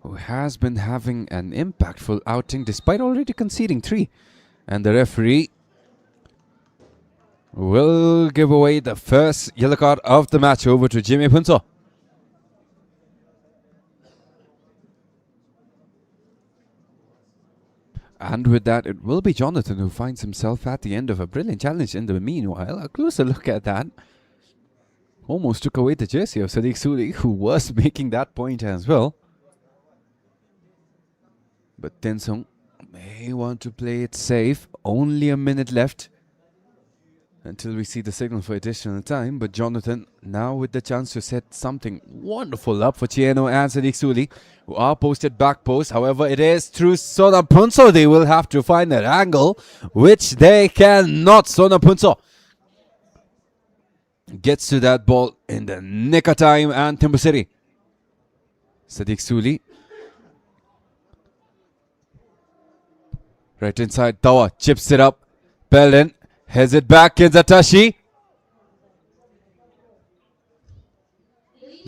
who has been having an impactful outing despite already conceding 3. And the referee will give away the first yellow card of the match over to Jimmy Punso. And with that, it will be Jonathan who finds himself at the end of a brilliant challenge. In the meanwhile, a closer look at that. Almost took away the jersey of Sadiq Suli, who was making that point as well. But Tensung may want to play it safe. Only a minute left until we see the signal for additional time. But Jonathan now with the chance to set something wonderful up for Chieno and Sadiq Suli, who are posted back post. However, it is through Sonapunso. They will have to find that angle, which they cannot. Sonapunso gets to that ball in the nick of time, and THIMPHU City. Sadiq Suli. Right inside, Tawa chips it up. Pelin has it back. Kinzatashi.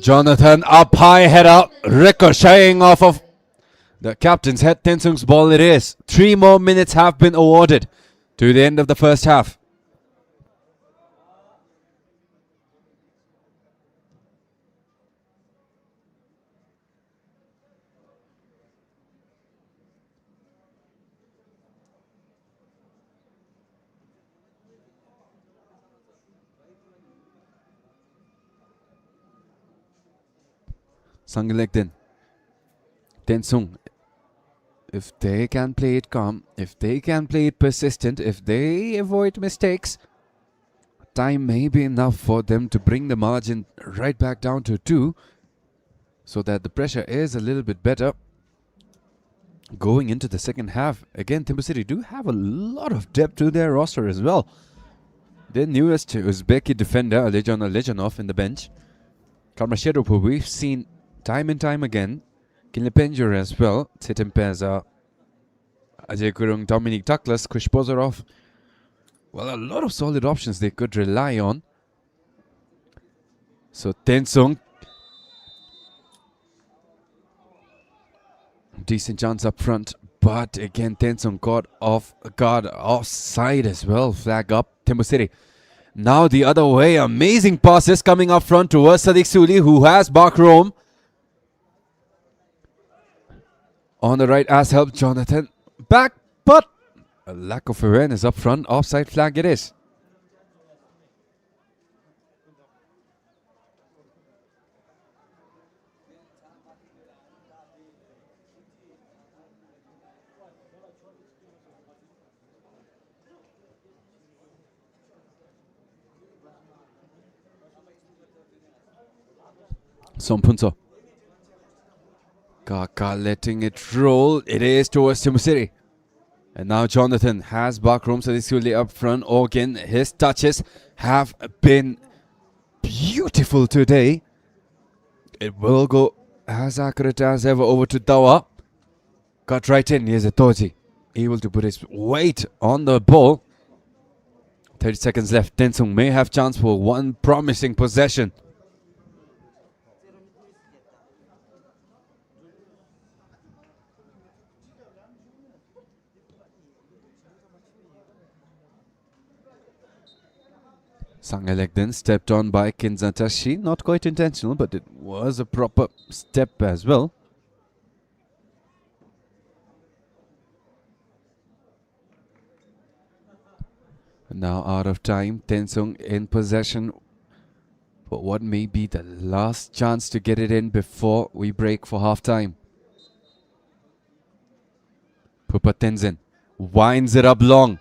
Jonathan up high, head up, ricocheting off of the captain's head. Tensung's ball it is. 3 more minutes have been awarded to the end of the first half. Sangilekden. Tensung. If they can play it calm, if they can play it persistent, if they avoid mistakes, time may be enough for them to bring the margin right back down to 2, so that the pressure is a little bit better going into the second half. Again, THIMPHU City do have a lot of depth to their roster as well. Their newest Uzbeki defender, Alejon Alejonov, in the bench. Karmasherup, who we've seen time and time again. Kinlepenjur as well. Tsitempeza, Ajay Kurung, Dominic Douglas, Kush Bozorov. Well, a lot of solid options they could rely on. So Tensung. Decent chance up front. But again, Tensung caught off guard, offside as well. Flag up. THIMPHU City. Now the other way. Amazing passes coming up front towards Sadiq Suli, who has Bakrom. On the right as help Jonathan. Back, but a lack of awareness up front. Offside flag it is. Sompunso. Kaka letting it roll. It is towards THIMPHU City. And now Jonathan has Bakrom Sadiq Suli up front. Again, his touches have been beautiful today. It will go as accurate as ever over to Dawa. Cut right in. Here's a Toji. Able to put his weight on the ball. 30 seconds left. Tensung may have chance for one promising possession. Sangalek then stepped on by Kinzatashi. Not quite intentional, but it was a proper step as well. Now out of time. Tensung in possession for what may be the last chance to get it in before we break for half time. Pupa Tenzin winds it up long.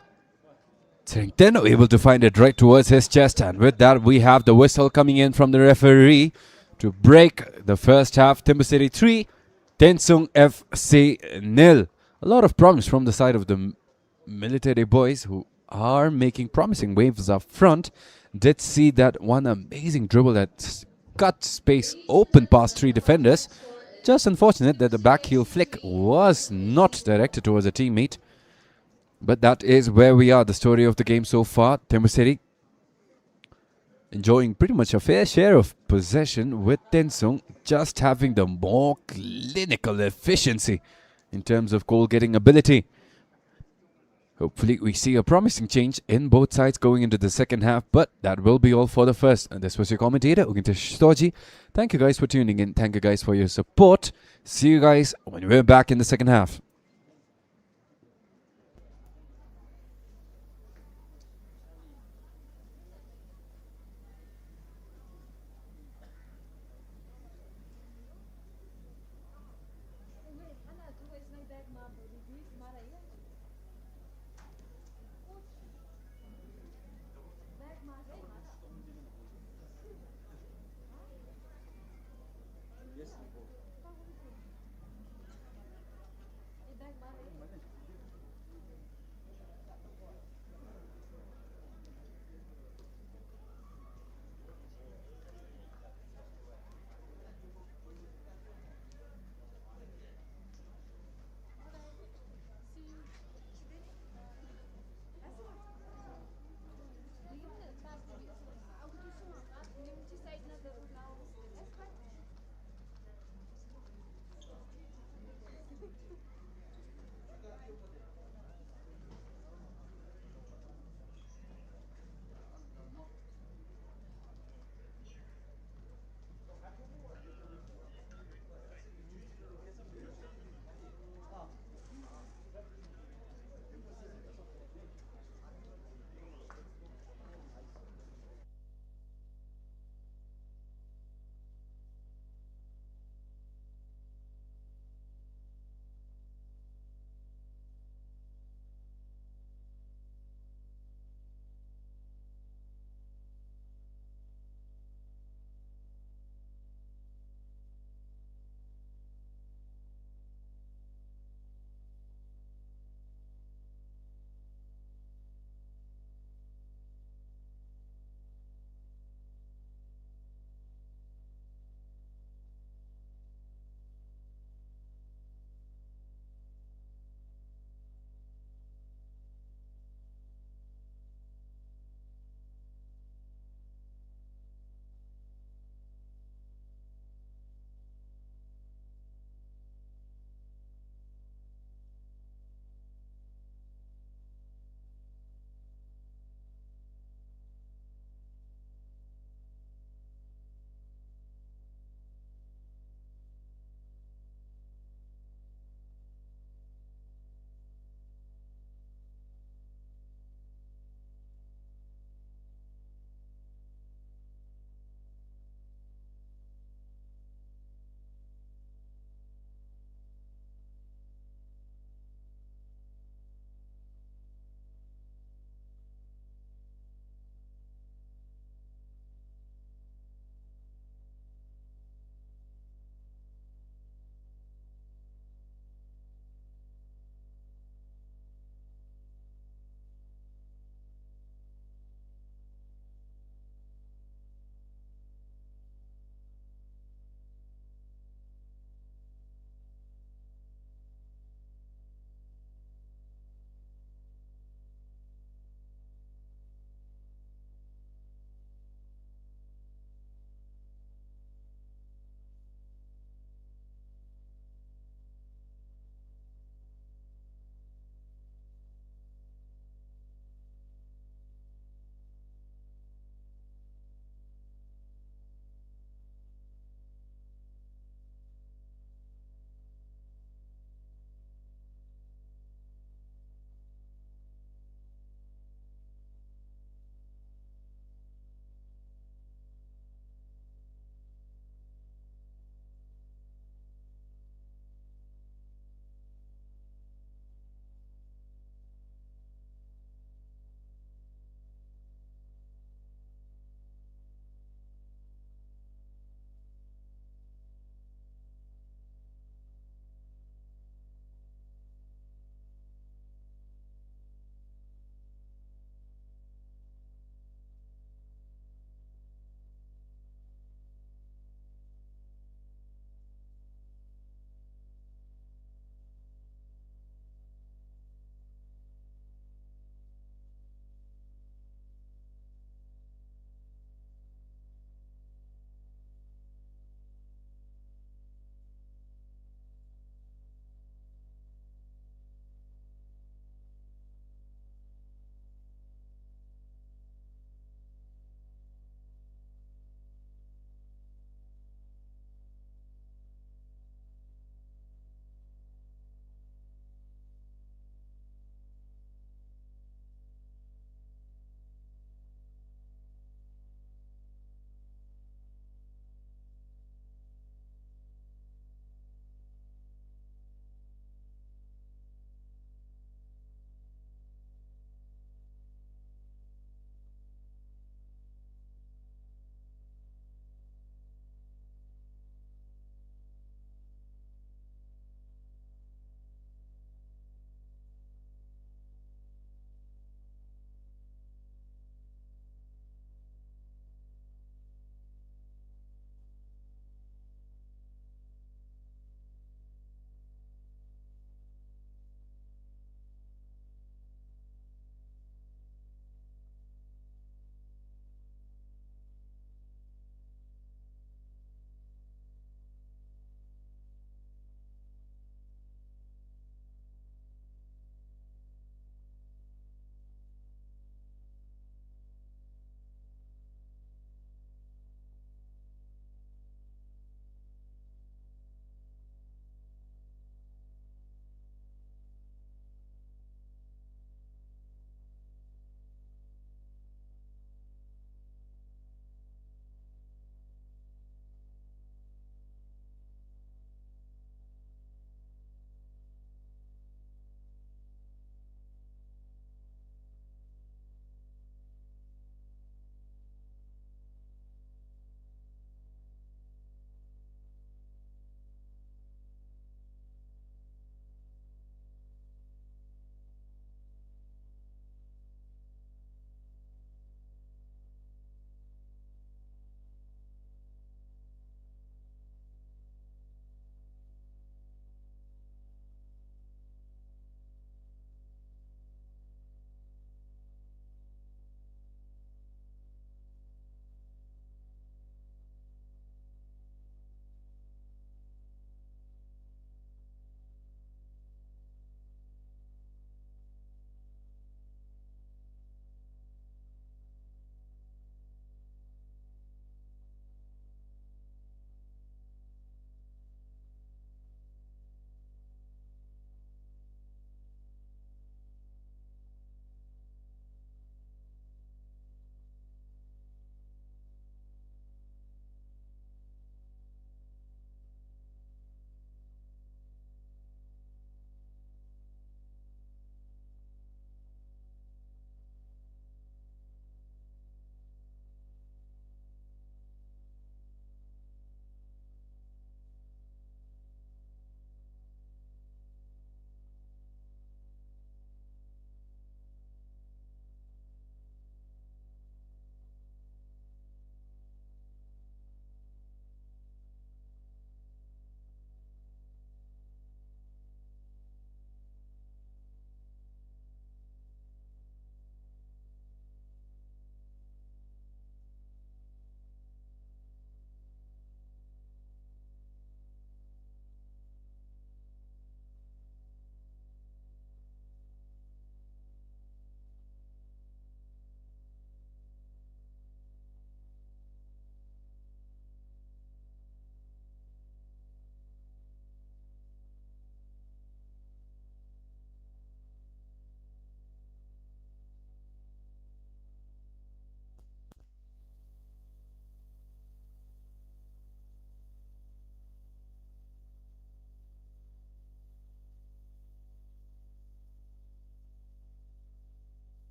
Then able to find it right towards his chest, and with that we have the whistle coming in from the referee to break the first half. THIMPHU City 3, Tensung FC 0. A lot of promise from the side of the military boys, who are making promising waves up front. Did see that one amazing dribble that cut space open past three defenders. Just unfortunate that the back heel flick was not directed towards a teammate. But that is where we are. The story of the game so far. THIMPHU City enjoying pretty much a fair share of possession, with Tensung just having the more clinical efficiency in terms of goal getting ability. Hopefully we see a promising change in both sides going into the second half, but that will be all for the first. And this was your commentator, Ugintesh Stoji. Thank you guys for tuning in. Thank you guys for your support. See you guys when we're back in the second half.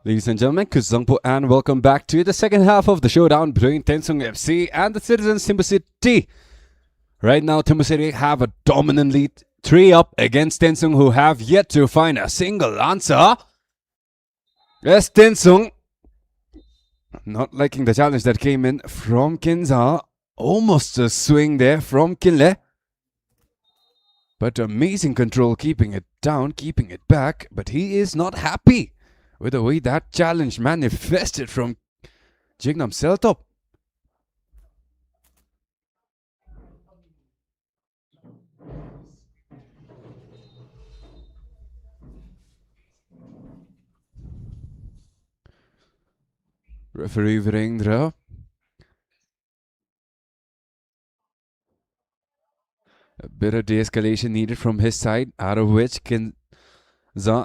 Ladies and gentlemen, THIMPHU and welcome back to the second half of the showdown between TENSUNG FC and the citizens THIMPHU City. Right now, THIMPHU City have a dominant lead, 3 up against TENSUNG, who have yet to find a single answer. Yes, TENSUNG not liking the challenge that came in from Kinza. Almost a swing there from Kinle. But amazing control, keeping it down, keeping it back. But he is not happy with the way that challenge manifested from Jignam Seltop. Referee Virendra. A bit of de-escalation needed from his side, out of which Kinza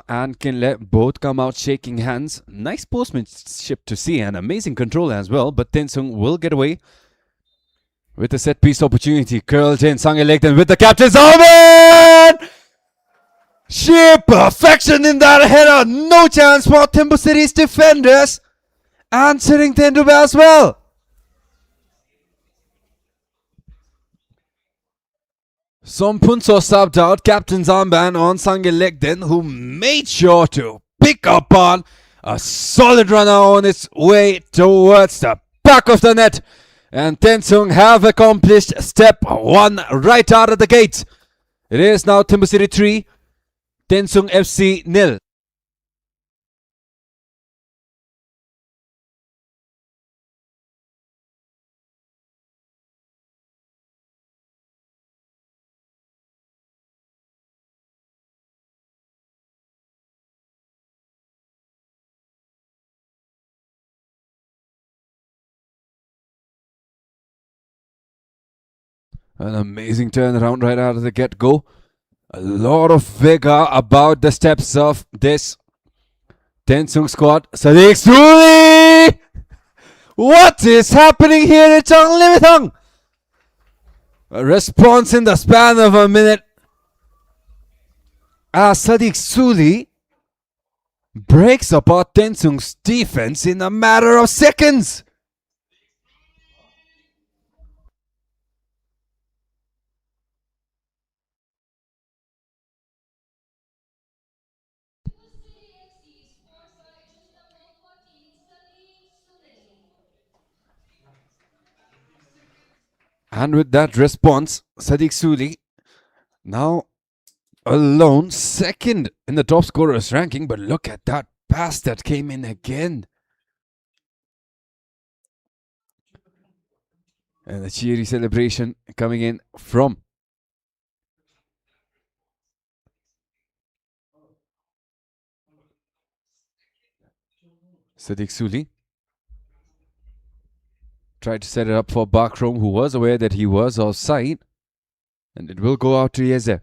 and Kinle both come out shaking hands. Nice sportsmanship to see and amazing control as well, but TENSUNG will get away with a set piece opportunity. Curled in, Sangelegden with the captain's arm! Sheer perfection in that header. No chance for THIMPHU City's defenders. Answering Tendu as well. Sompunso subbed out captain's armband on Sangelegden, who made sure to pick up on a solid runner on its way towards the back of the net. And TENSUNG have accomplished step 1 right out of the gate. It is now THIMPHU City 3, TENSUNG FC 0. An amazing turnaround right out of the get-go. A lot of vigor about the steps of this TENSUNG squad. Sadiq Suli! What is happening here at Changlimitang? A response in the span of a minute. As Sadiq Suli breaks apart TENSUNG's defense in a matter of seconds. And with that response, Sadiq Suli now alone second in the top scorers ranking. But look at that pass that came in again. And the cheery celebration coming in from Sadiq Suli. Tried to set it up for Bakrom, who was aware that he was offside. And it will go out to Yeze.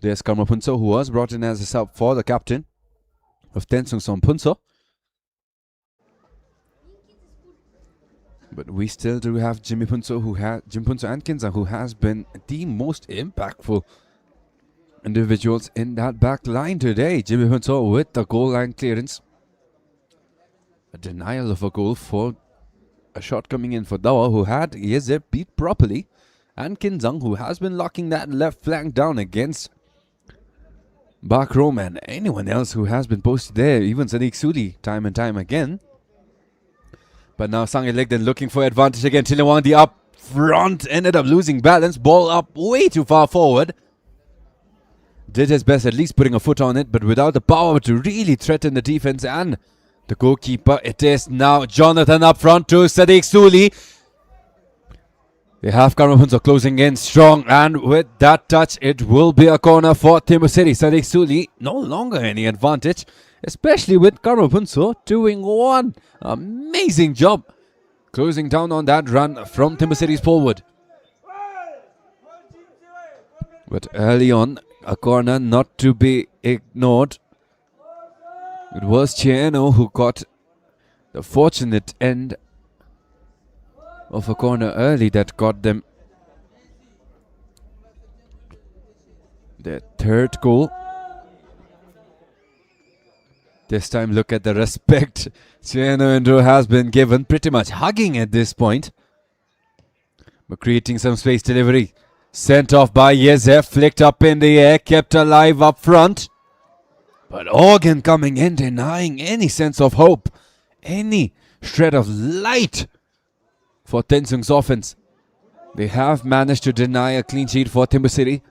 There's Karmapunso, who was brought in as a sub for the captain of TENSUNG, Sompunso. But we still do have Jimmy Punso, Jimpunso and Kinza, who has been the most impactful individuals in that back line today. Jimmy Punso with the goal line clearance. A denial of a goal for a shot coming in for Dawa, who had Yezeb beat properly. And Kinzang, who has been locking that left flank down against Bakrom and anyone else who has been posted there, even Sadiq Suli, time and time again. But now Sangelegden looking for advantage again. Tilawandi up front, ended up losing balance. Ball up way too far forward. Did his best, at least putting a foot on it, but without the power to really threaten the defense and the goalkeeper. It is now Jonathan up front to Sadiq Suli. They have Karmapunso closing in strong, and with that touch, it will be a corner for THIMPHU City. Sadiq Suli no longer any advantage, especially with Karmapunso doing one amazing job closing down on that run from THIMPHU City's forward. But early on, A corner not to be ignored. It was Chieno who got the fortunate end of a corner early that got them their third goal. This time look at the respect Chieno Andrew has been given, pretty much hugging at this point. But creating some space, delivery. Sent off by Yezef, flicked up in the air, kept alive up front. But Organ coming in, denying any sense of hope, any shred of light for TENSUNG's offense. They have managed to deny a clean sheet for THIMPHU City,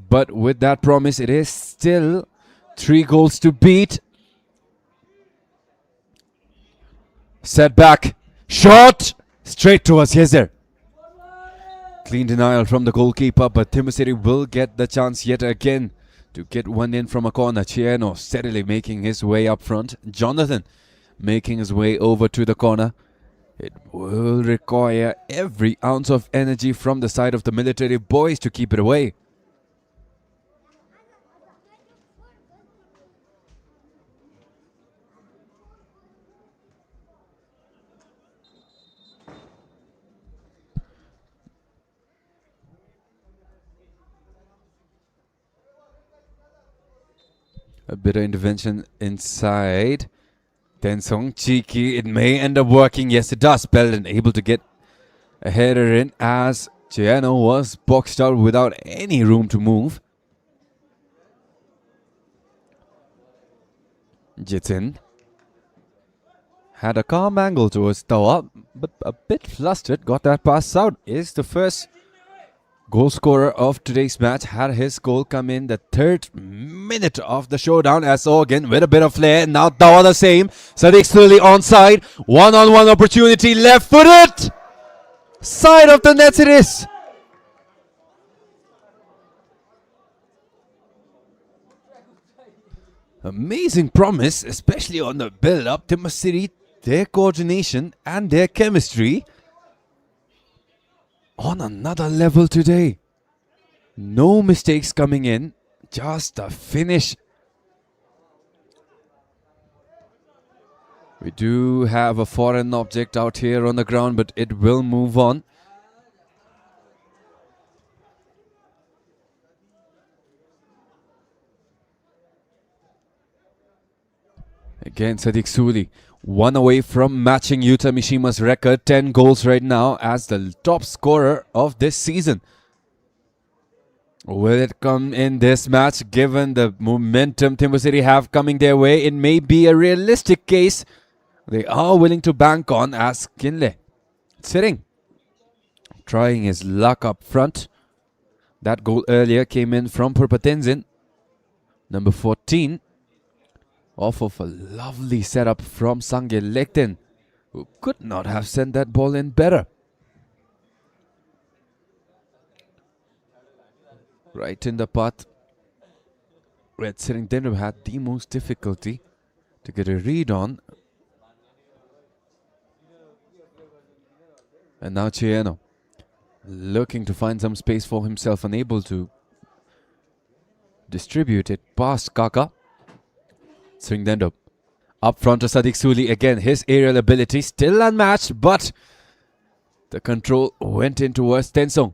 but with that promise, it is still 3 goals to beat. Set back, shot straight towards Yezer. Clean denial from the goalkeeper, but THIMPHU City will get the chance yet again to get one in from a corner. Chieno steadily making his way up front. Jonathan making his way over to the corner. It will require every ounce of energy from the side of the military boys to keep it away. A bit of intervention inside. TENSUNG, cheeky, it may end up working. Yes, it does. Belden able to get a header in as Chieno was boxed out without any room to move. Jitin had a calm angle towards Tawa, but a bit flustered. Got that pass out. Is the first goal scorer of today's match. Had his goal come in the 3rd minute of the showdown as Organ with a bit of flair. Now Tawa the same. Sadiq Sully onside. One-on-one opportunity. Left-footed. Side of the net it is. Amazing promise, especially on the build-up. THIMPHU City, their coordination and their chemistry on another level today. No mistakes coming in, just a finish. We do have a foreign object out here on the ground, but it will move on. Again, Sadiq Suli, one away from matching Yuta Mishima's record. 10 goals right now as the top scorer of this season. Will it come in this match? Given the momentum THIMPHU City have coming their way, it may be a realistic case they are willing to bank on as Kinle sitting, trying his luck up front. That goal earlier came in from Purpatenzin, number 14. Off of a lovely setup from Sange Lekten, who could not have sent that ball in better. Right in the path where Serindenru had the most difficulty to get a read on. And now Chieno looking to find some space for himself, unable to distribute it past Kaka. Serindenru up front to Sadiq Suli again. His aerial ability still unmatched, but the control went in towards TENSUNG.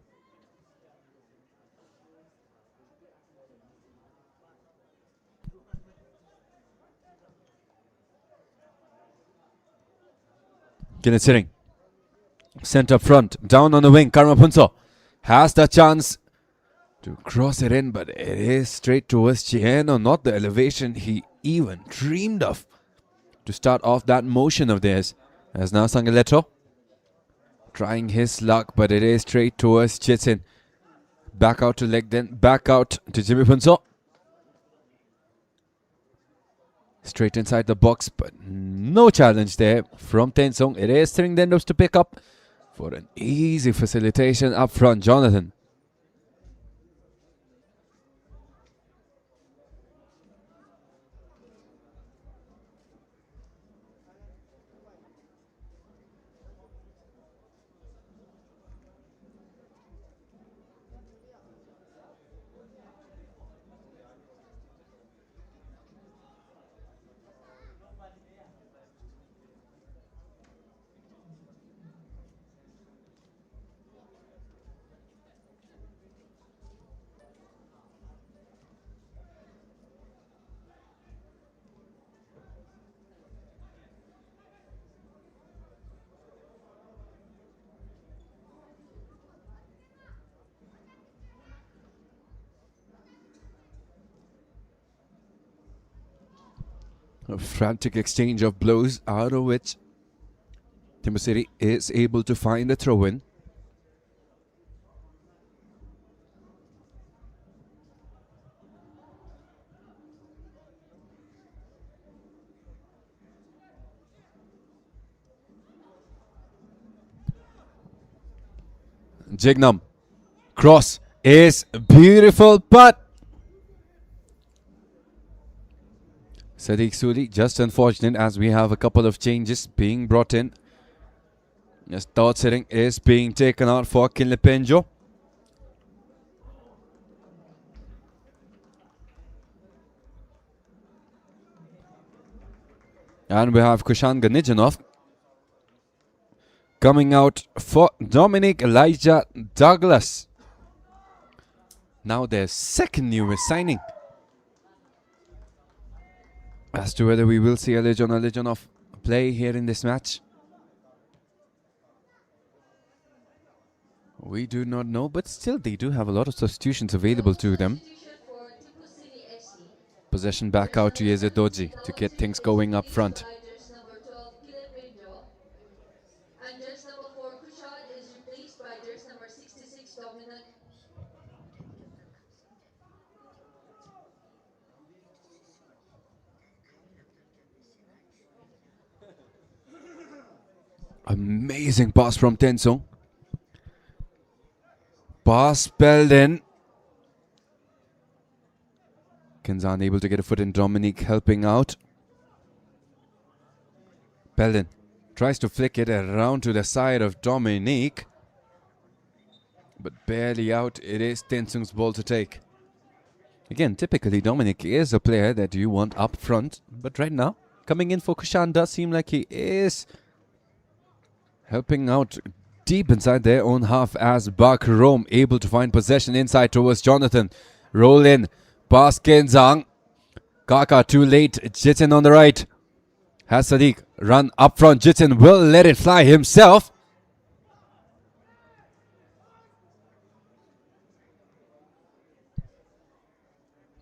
Sitting. Sent up front, down on the wing. Karma Punso has the chance to cross it in, but it is straight towards Chieno, not the elevation he even dreamed of to start off that motion of theirs. As now Sangaleto trying his luck, but it is straight towards Chitin. Back out to Legden, back out to Jimmy Punso. Straight inside the box, but no challenge there from TENSUNG. It is Serindenru to pick up for an easy facilitation up front. Jonathan. A frantic exchange of blows, out of which THIMPHU City is able to find a throw-in. Jignam. Cross is beautiful, but Sadiq Suli, just unfortunate as we have a couple of changes being brought in. Yes, third sitting is being taken out for Kinlipenjo. And we have Kushan Ganijanov coming out for Dominic Elijah Douglas. Now their second newest signing. As to whether we will see Alijonov play here in this match, we do not know, but still they do have a lot of substitutions available to them. Substitution for THIMPHU City FC. Possession back out to Yezedoji to get things going up front. By jersey number 12, Kilipinjo. And jersey number 4, Kushad, is replaced by jersey number 66, Dominic. Amazing pass from Tensung. Pass spelled in. Kenzan able to get a foot in. Dominique helping out. Belden tries to flick it around to the side of Dominique, but barely out. It is Tensung's ball to take. Again, typically Dominic is a player that you want up front, but right now, coming in for Kushan does seem like he is helping out deep inside their own half as Bakrom able to find possession inside towards Jonathan. Roll in, pass Kenzang. Kaka too late, Jitin on the right. Has Sadiq run up front, Jitin will let it fly himself.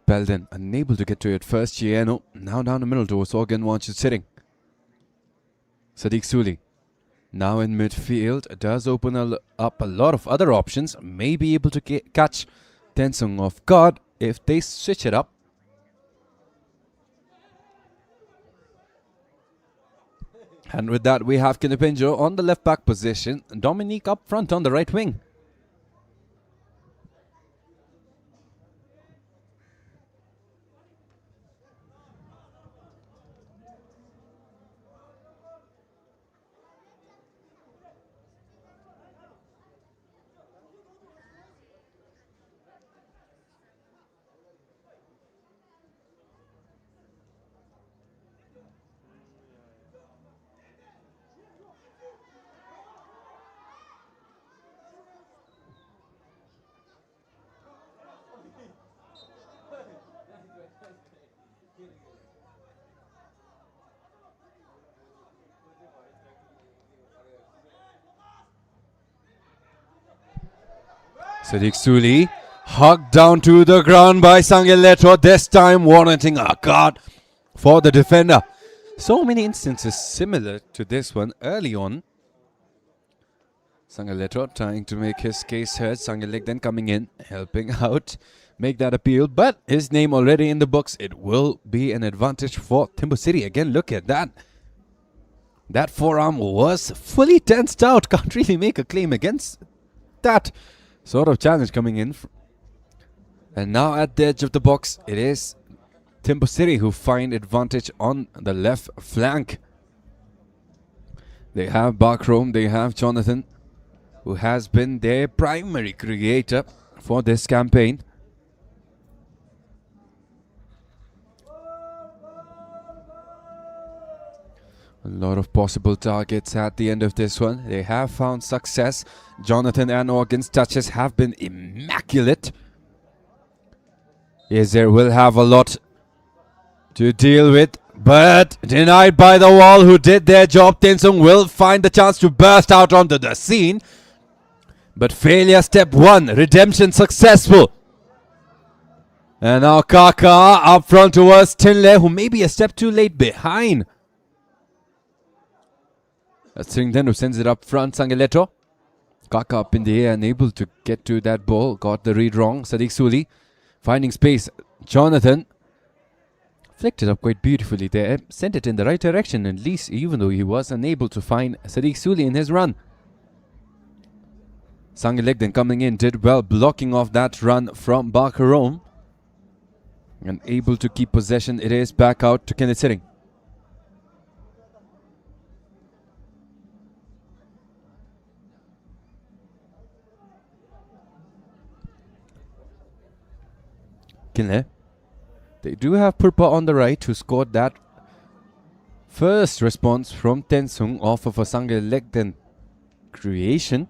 Belden unable to get to it first. Chieno now down the middle towards Organ Wanchu sitting. Sadiq Suli now in midfield does open up a lot of other options. May be able to catch Tensung off guard if they switch it up. And with that, we have Kinipinjo on the left back position. Dominique up front on the right wing. Sadiq Suli hugged down to the ground by Sangiletro, this time warranting a guard for the defender. So many instances similar to this one early on. Sangiletro trying to make his case heard. Sangilik then coming in, helping out, make that appeal. But his name already in the books. It will be an advantage for THIMPHU City. Again, look at that. That forearm was fully tensed out. Can't really make a claim against that sort of challenge coming in. And now at the edge of the box, it is THIMPHU City who find advantage on the left flank. They have Bakrom, they have Jonathan, who has been their primary creator for this campaign. A lot of possible targets at the end of this one. They have found success. Jonathan and Organ's touches have been immaculate. Yezer will have a lot to deal with, but denied by the wall who did their job. Tensung will find the chance to burst out onto the scene. But failure step one, redemption successful. And now Kaka up front towards Tinle, who may be a step too late behind. Singden, who sends it up front. Sangaleto. Kaka up in the air, unable to get to that ball. Got the read wrong. Sadiq Suli finding space. Jonathan flicked it up quite beautifully there. Sent it in the right direction, at least, even though he was unable to find Sadiq Suli in his run. Sangalegden coming in, did well, blocking off that run from Bakarom. And able to keep possession. It is back out to Kenneth Sitting. Kinle. They do have Purpa on the right, who scored that first response from Tensung off of a Sangalegden creation.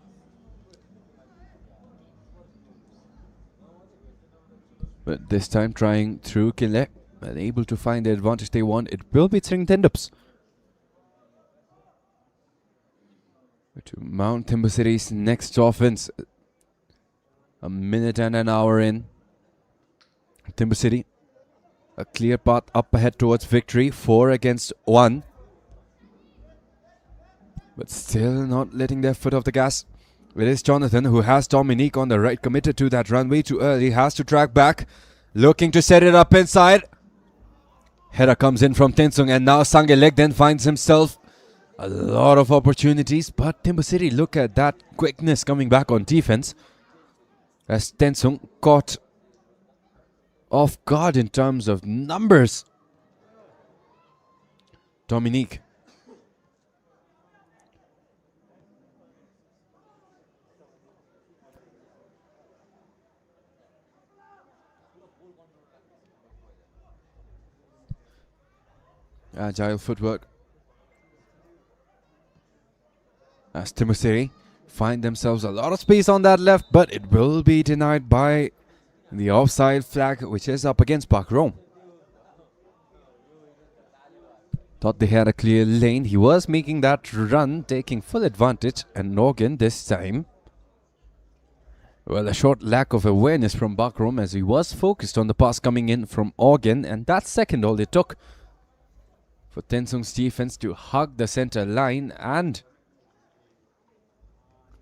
But this time trying through Kinle, and able to find the advantage they want. It will be Tsring Tendups to mount THIMPHU City's next offense. A minute and an hour in. THIMPHU City, a clear path up ahead towards victory, 4 against 1. But still not letting their foot off the gas. It is Jonathan, who has Dominique on the right, committed to that run way too early, has to track back, looking to set it up inside. Header comes in from Tensung, and now Sangalegden finds himself a lot of opportunities, but THIMPHU City, look at that quickness coming back on defense, as Tensung caught off guard in terms of numbers. Dominique. Agile footwork. As THIMPHU City find themselves a lot of space on that left, but it will be denied by the offside flag, which is up against Bakarom. Thought they had a clear lane. He was making that run, taking full advantage, and Nogan this time. Well, a short lack of awareness from Bakarom, as he was focused on the pass coming in from Organ, and that second all it took for Tensung's defense to hug the center line and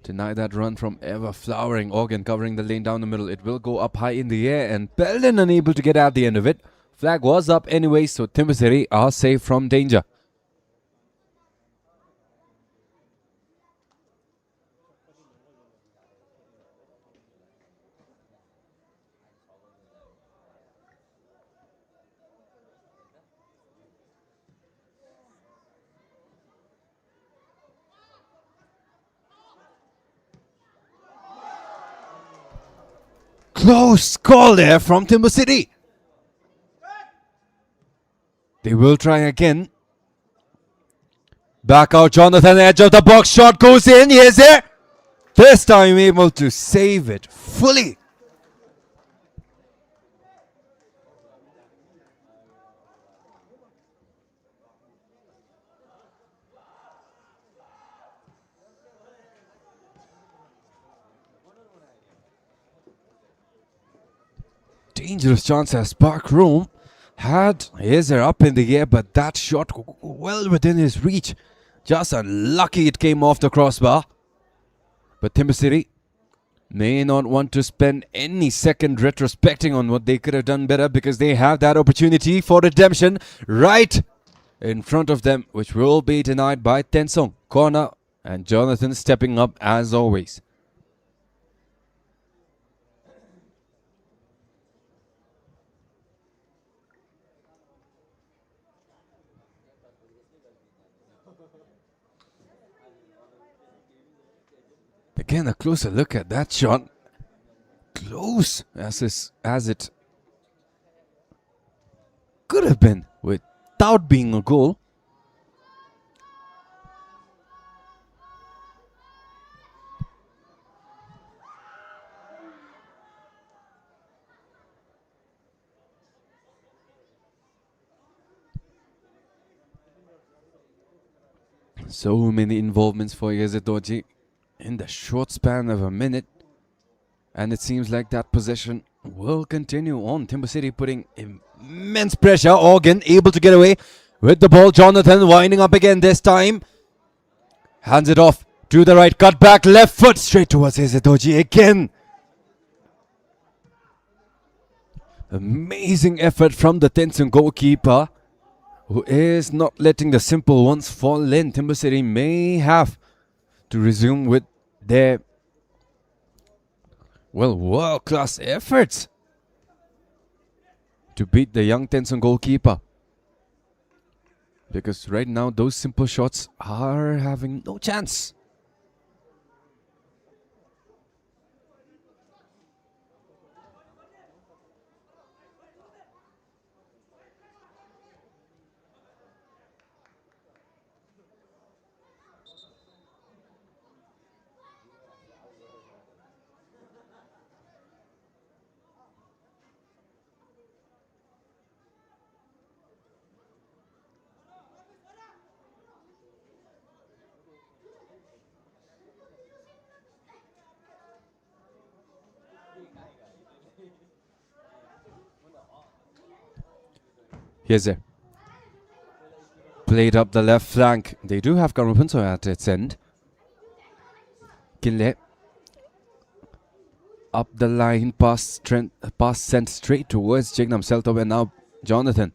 deny that run from ever flowering Organ, covering the lane down the middle. It will go up high in the air, and Belden unable to get at the end of it. Flag was up anyway, so THIMPHU City are safe from danger. Close call there from THIMPHU City. They will try again. Back out Jonathan, edge of the box, shot goes in, he is there. This time able to save it fully. Dangerous chance as Bakarom had his up in the air, but that shot well within his reach. Just unlucky it came off the crossbar. But THIMPHU City may not want to spend any second retrospecting on what they could have done better, because they have that opportunity for redemption right in front of them, which will be denied by Tensung. Corner, and Jonathan stepping up as always. Again, a closer look at that shot. Close as it could have been without being a goal. So many involvements for Yazetoji in the short span of a minute, and it seems like that possession will continue on. THIMPHU City putting immense pressure. Organ able to get away with the ball. Jonathan winding up again this time. Hands it off to the right. Cut back. Left foot straight towards Ezetoji again. Amazing effort from the TENSUNG goalkeeper, who is not letting the simple ones fall in. THIMPHU City may have to resume with their, well, world-class efforts to beat the young TENSUNG goalkeeper. Because right now, those simple shots are having no chance. Here's it. Played up the left flank. They do have Karmapunso at its end. Kinle. Up the line, pass sent straight towards Jignam Seltop, and now Jonathan.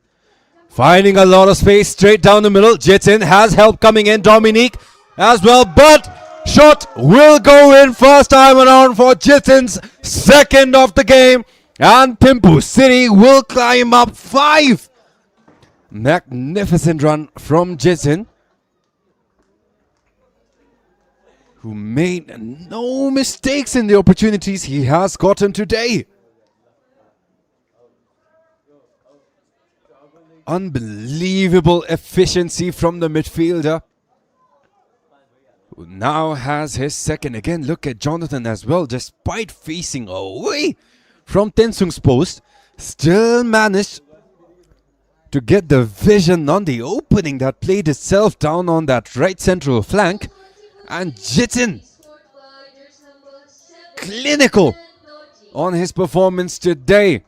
Finding a lot of space straight down the middle. Jitsin has help coming in. Dominique as well, but shot will go in first time around for Jitsin's second of the game. And THIMPHU City will climb up 5. Magnificent run from Jitsin, who made no mistakes in the opportunities he has gotten today. Unbelievable efficiency from the midfielder, who now has his second. Again, look at Jonathan as well. Despite facing away from TENSUNG's post, still managed to get the vision on the opening that played itself down on that right central flank. And Jitsin, clinical on his performance today.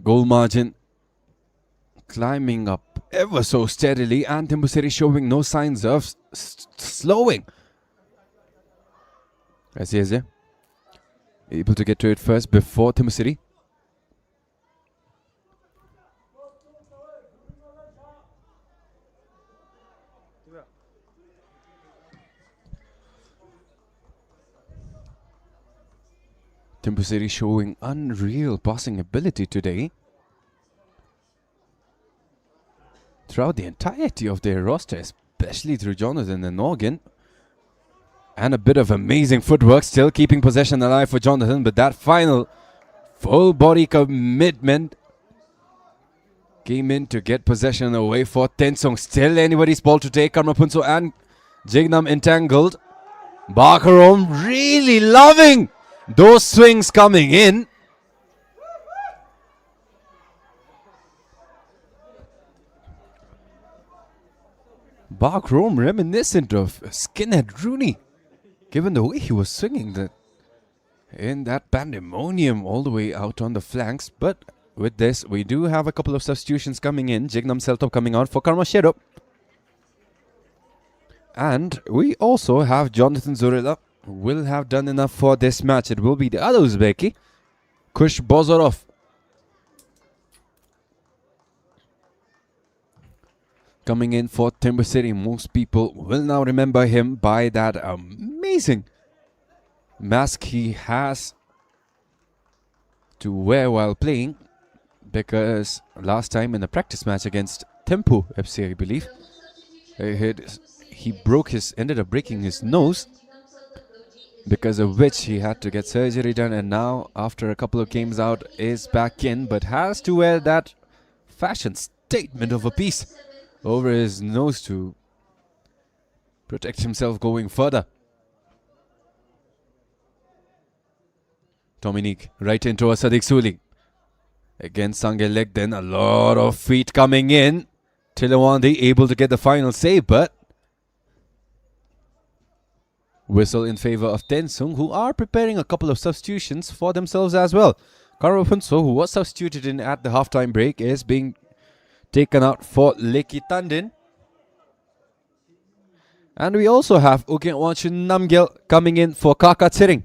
Goal margin climbing up ever so steadily, and THIMPHU City showing no signs of slowing. As he is able to get to it first before THIMPHU City. THIMPHU City showing unreal passing ability today throughout the entirety of their roster, especially through Jonathan and Organ. And a bit of amazing footwork, still keeping possession alive for Jonathan, but that final full body commitment came in to get possession away for TENSUNG. Still anybody's ball to take. Karmapunso and Jignam entangled. Bakarom really loving those swings coming in. Bakarom reminiscent of Skinhead Rooney, given the way he was swinging in that pandemonium all the way out on the flanks. But with this, we do have a couple of substitutions coming in. Jignam Seltop coming out for Karmashero. And we also have Jonathan Zorilla, who will have done enough for this match. It will be the other Uzbeki, Kush Bozorov. Coming in for THIMPHU City. Most people will now remember him by that amazing mask he has to wear while playing, because last time in a practice match against THIMPHU FC, I believe, he ended up breaking his nose, because of which he had to get surgery done, and now after a couple of games out is back in, but has to wear that fashion statement of a piece over his nose to protect himself going further. Dominique right into Sadiq Suli. Again, Sangelek, then a lot of feet coming in. Tilawandi able to get the final save, but whistle in favor of Tensung, who are preparing a couple of substitutions for themselves as well. Karapunso, who was substituted in at the halftime break, is being taken out for Leki Tandin. And we also have Ukenwanchin Namgyel coming in for Kaka Tsiring.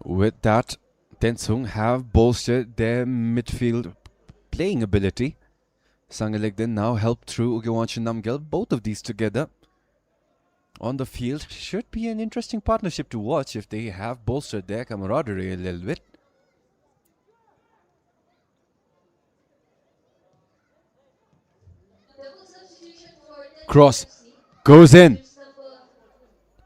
With that, Tensung have bolstered their midfield playing ability. Sangelek then now helped through Ugewanchin Namgyel. Both of these together on the field should be an interesting partnership to watch if they have bolstered their camaraderie a little bit. Double substitution for TENSUNG Cross FC. goes in. Mustafa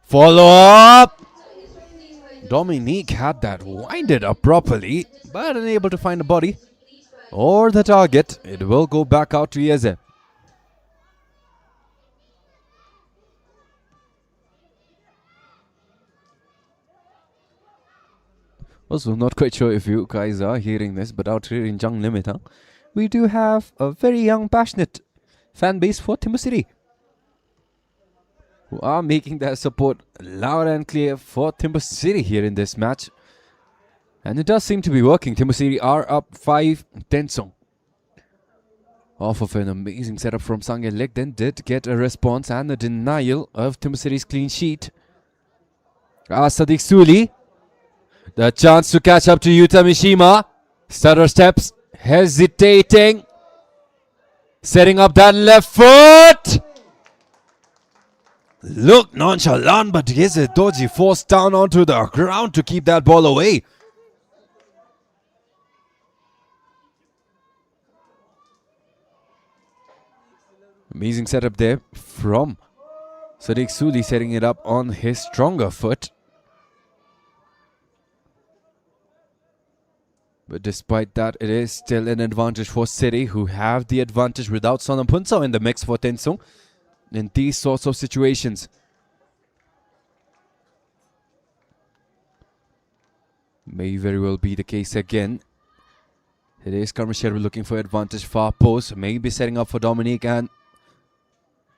Follow up. is replaced by Dominique had that winded up properly, but unable to find the body replaced by or the target. It will go back out to Yeze. Also, not quite sure if you guys are hearing this, but out here in Jang Limit, we do have a very young, passionate fan base for THIMPHU City, who are making their support loud and clear for THIMPHU City here in this match. And it does seem to be working. THIMPHU City are up 5 Tensung. Off of an amazing setup from Sangelek, then did get a response and a denial of THIMPHU City's clean sheet. Sadiq Suli. The chance to catch up to Yuta Mishima. Stutter steps, hesitating. Setting up that left foot. Looked nonchalant, but Yeze Doji forced down onto the ground to keep that ball away. Amazing setup there from Sadiq Suli, setting it up on his stronger foot. But despite that, it is still an advantage for City, who have the advantage without Sonampunso in the mix for Tensung in these sorts of situations. May very well be the case again. It is Karmasheru looking for advantage far post, maybe setting up for Dominique and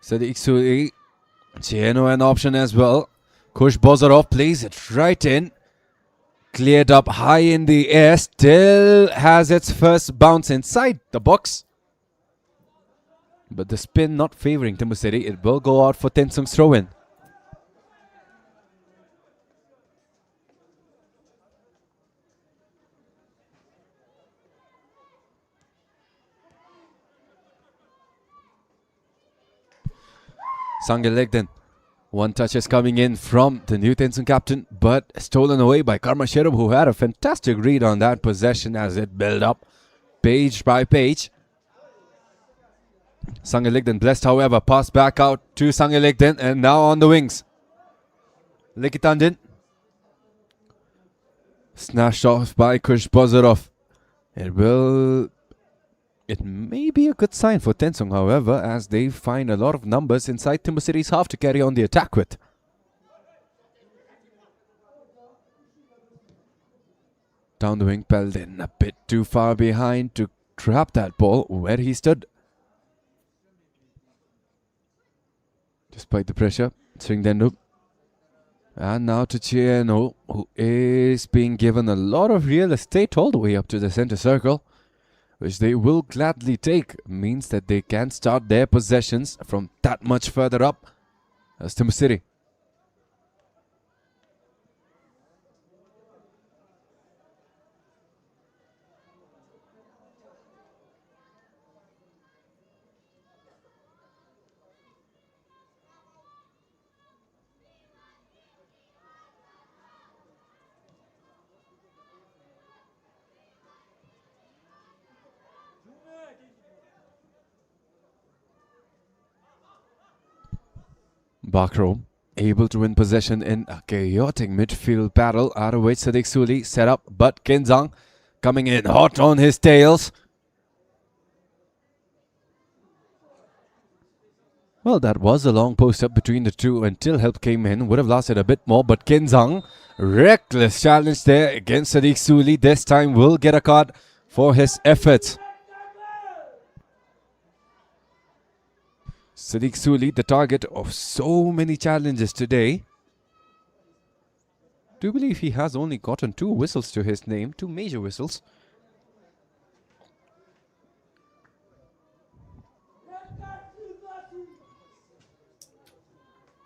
Sadiq Suli. Cheno an option as well. Kush Bozarov plays it right in. Cleared up high in the air, still has its first bounce inside the box. But the spin not favoring THIMPHU City. It will go out for Tensung's throw-in. Sangelek then. One touch is coming in from the new Tensung captain, but stolen away by Karmasheru, who had a fantastic read on that possession as it built up page by page. Sangelek then blessed, however, pass back out to Sangelek then, and now on the wings. Lekitandin. Snatched off by Kush Bozarov. It may be a good sign for Tensung, however, as they find a lot of numbers inside THIMPHU City's half to carry on the attack with. Down the wing, Peldin a bit too far behind to trap that ball where he stood. Despite the pressure, Sringdendu. And now to Chieno, who is being given a lot of real estate all the way up to the center circle, which they will gladly take. Means that they can start their possessions from that much further up as THIMPHU City. Backroom able to win possession in a chaotic midfield battle, out of which Sadiq Suli set up, but Kinzang coming in hot on his tails. Well, that was a long post-up between the two until help came in. Would have lasted a bit more, but Kinzang, reckless challenge there against Sadiq Suli. This time will get a card for his efforts. Sadiq Suli, the target of so many challenges today. Do you believe he has only gotten 2 whistles to his name, 2 major whistles?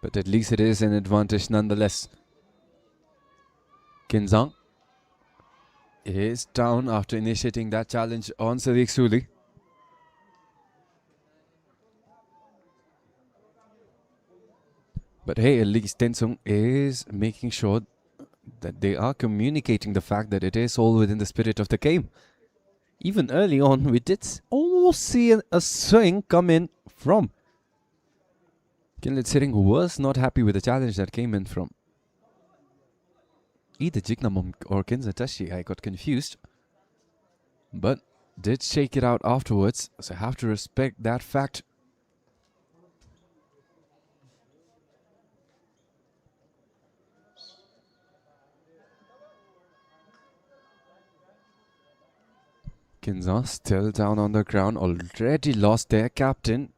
But at least it is an advantage nonetheless. Kinzang is down after initiating that challenge on Sadiq Suli. But hey, at least Tensung is making sure that they are communicating the fact that it is all within the spirit of the game. Even early on, we did almost see a swing come in from Kinlet Sitting, who was not happy with the challenge that came in from either Jignamum or Kinzatashi. I got confused, but did shake it out afterwards, so I have to respect that fact. Kinza still down on the ground, already lost their captain.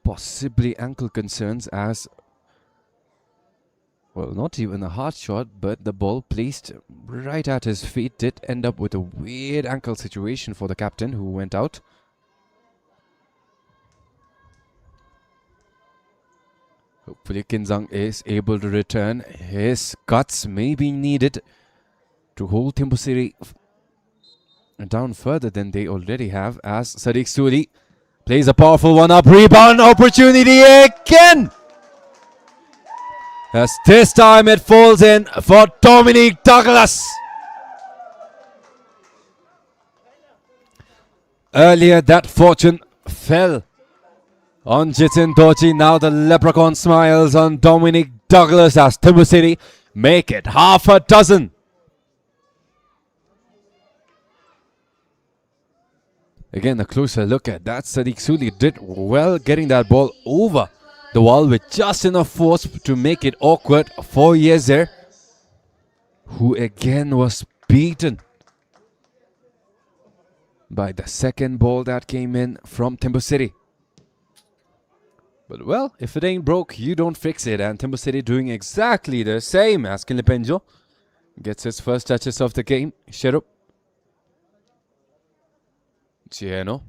Possibly ankle concerns as, well, not even a hard shot, but the ball placed right at his feet did end up with a weird ankle situation for the captain who went out. Hopefully Kinzang is able to return. His guts may be needed to hold THIMPHU City down further than they already have, as Sadiq Suli plays a powerful one-up rebound opportunity again. As this time it falls in for Dominic Douglas. Earlier that fortune fell on Jitin Doji. Now the leprechaun smiles on Dominic Douglas as THIMPHU City make it half a dozen. Again, a closer look at that. Sadiq Suli did well getting that ball over the wall with just enough force to make it awkward for Yezer, who again was beaten by the second ball that came in from THIMPHU City. But well, if it ain't broke, you don't fix it. And THIMPHU City doing exactly the same as Kinlipenjo gets his first touches of the game. Sherup. Chieno.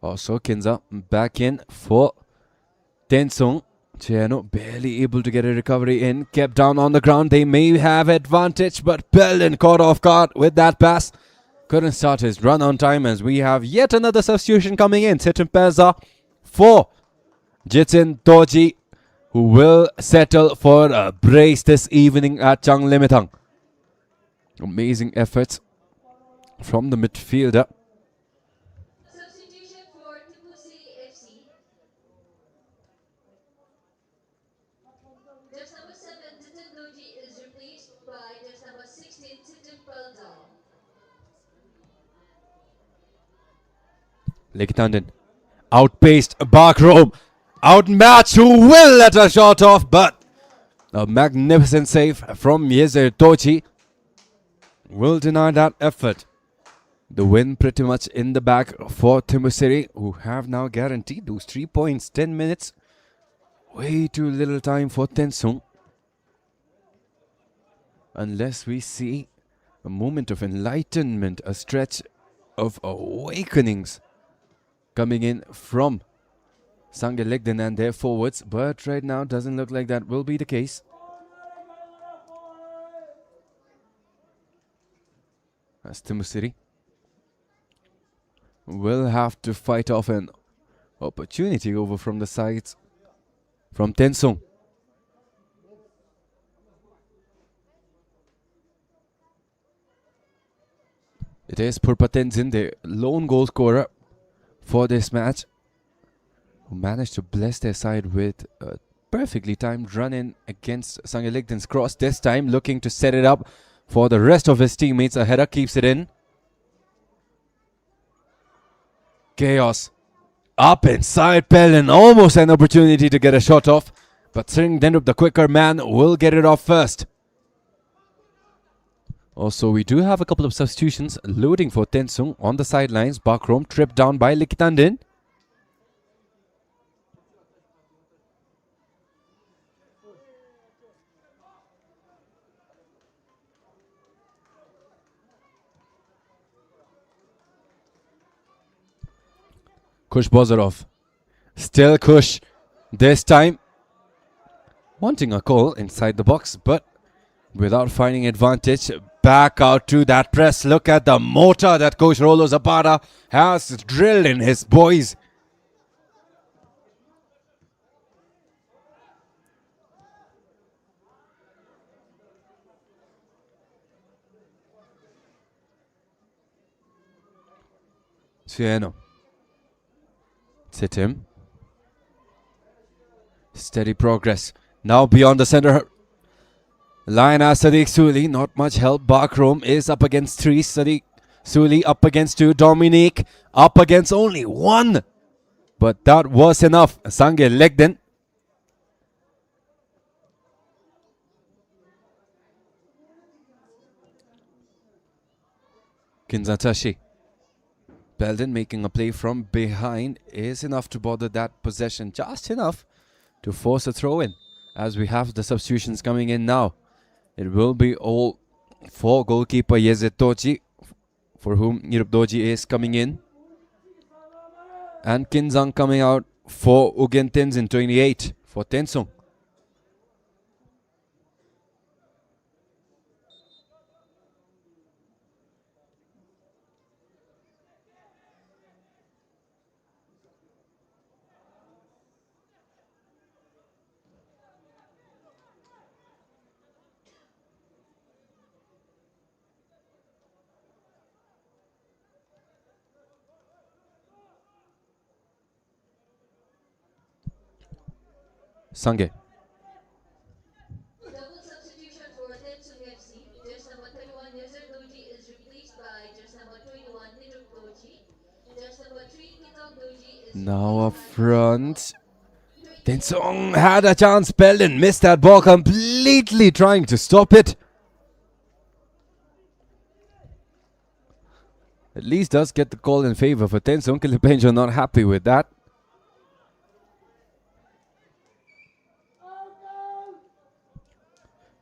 Also Kinza back in for Tensung. Chieno barely able to get a recovery in. Kept down on the ground. They may have advantage, but Belden caught off guard with that pass. Couldn't start his run on time as we have yet another substitution coming in. Sitin Peza for Jitin Doji, who will settle for a brace this evening at Chang Limitang. Amazing efforts from the midfielder. Substitution for THIMPHU City FC. Jersey number 7, Jitin Doji is replaced by jersey number 16, Sitin Pelda. Lekitanden outpaced Barkroom. Outmatched, who will let a shot off, but a magnificent save from Yezer Tochi will deny that effort. The win pretty much in the bag for THIMPHU City, who have now guaranteed those 3 points. 10 minutes, way too little time for Tensung. Unless we see a moment of enlightenment, a stretch of awakenings coming in from Sangye Legden and their forwards, but right now doesn't look like that will be the case. As THIMPHU City will have to fight off an opportunity over from the sides from Tensung. It is Purpatenzin, the lone goal scorer for this match, who managed to bless their side with a perfectly timed run-in against Sangye Ligden's cross. This time looking to set it up for the rest of his teammates. A header keeps it in. Chaos. Up inside Pelin. Almost an opportunity to get a shot off. But Singh Dendrup, the quicker man, will get it off first. Also, we do have a couple of substitutions loading for Tensung on the sidelines. Bakrom tripped down by Likitandin. Kush Bozarov. Still Kush. This time wanting a goal inside the box, but without finding advantage. Back out to that press. Look at the motor that Coach Rolo Zapata has drilled in his boys. Cieno. Sit him. Steady progress. Now beyond the center line as Sadiq Suli. Not much help. Bakrom is up against 3. Sadiq Suli up against 2. Dominique up against only 1. But that was enough. Sangye Ligden. Kinzatashi. Belden making a play from behind is enough to bother that possession. Just enough to force a throw in. As we have the substitutions coming in now. It will be all for goalkeeper Yezid Tochi, for whom Nirup Doji is coming in. And Kinzang coming out for Ugyen Tenzin, 28 for Tensung. Sangye. Double substitution for TENSUNG FC. Jersey number 31 Yezid Doji is replaced by jersey number 21 Nirup Doji. Jersey number 3 Kitang Doji is Now up front. Tensung had a chance. Belden missed that ball completely, trying to stop it. At least does get the call in favor for Tensung. Kilipenjo not happy with that.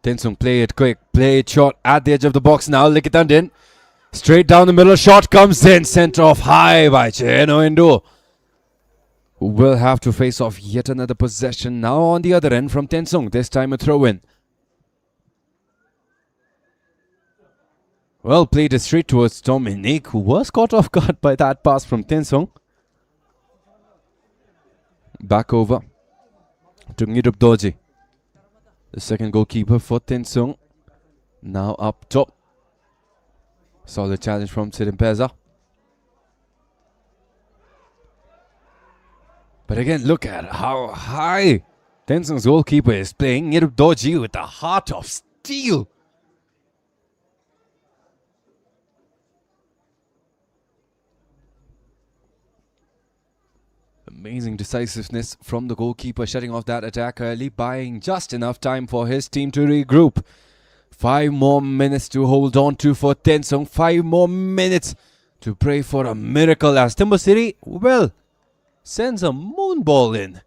Tensung play it quick, play it short at the edge of the box now. Likitandin straight down the middle, shot comes in, sent off high by Cheno Indo, who will have to face off yet another possession now on the other end from Tensung. This time a throw in. Well played it straight towards Dominique, who was caught off guard by that pass from Tensung. Back over to Nirup Doji. The second goalkeeper for Tensung. Now up top. Solid challenge from Sirimpeza. But again, look at how high Tensung's goalkeeper is playing. Nirup Doji with a heart of steel. Amazing decisiveness from the goalkeeper, shutting off that attack early, buying just enough time for his team to regroup. 5 more minutes to hold on to for Tensung. 5 more minutes to pray for a miracle as THIMPHU City, well, sends a moon ball in.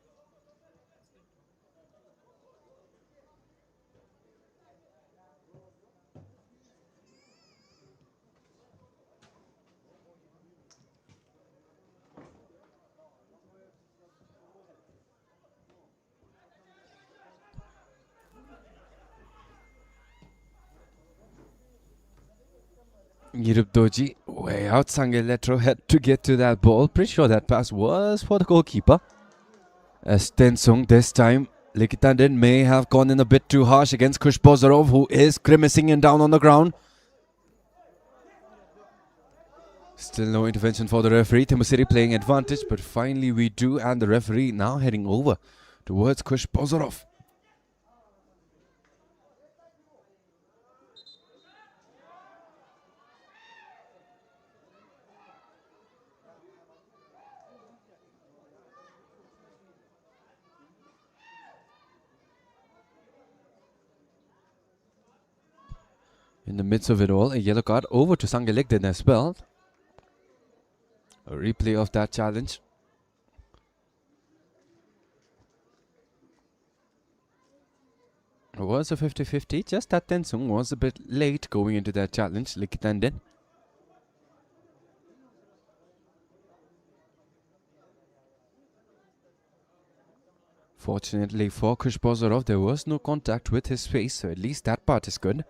Nirup Doji way out. Sangye Letro had to get to that ball. Pretty sure that pass was for the goalkeeper. As Tensung this time, Likitandin may have gone in a bit too harsh against Kush Bozarov, who is grimacing and down on the ground. Still no intervention for the referee. THIMPHU City playing advantage, but finally we do, and the referee now heading over towards Kush Bozorov. In the midst of it all, a yellow card over to Sangalikden as well. A replay of that challenge. It was a 50-50, just that Tensung was a bit late going into that challenge, Likitanden. Fortunately for Kush Bozorov, there was no contact with his face, so at least that part is good.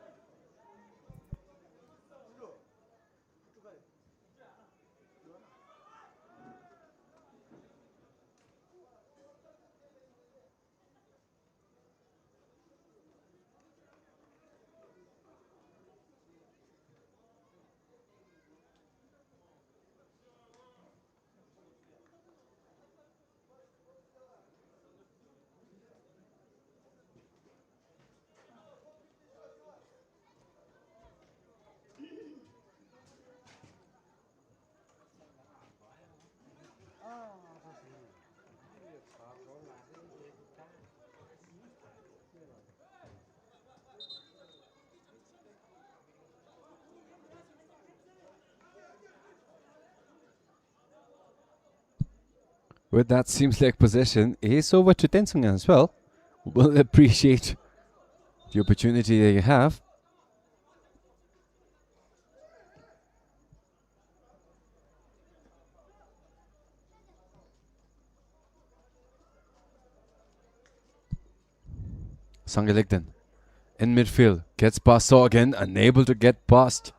With that seems like possession is over to Tensung as well. We'll appreciate the opportunity that you have. Sangalikden in midfield, gets past Sorgen, unable to get past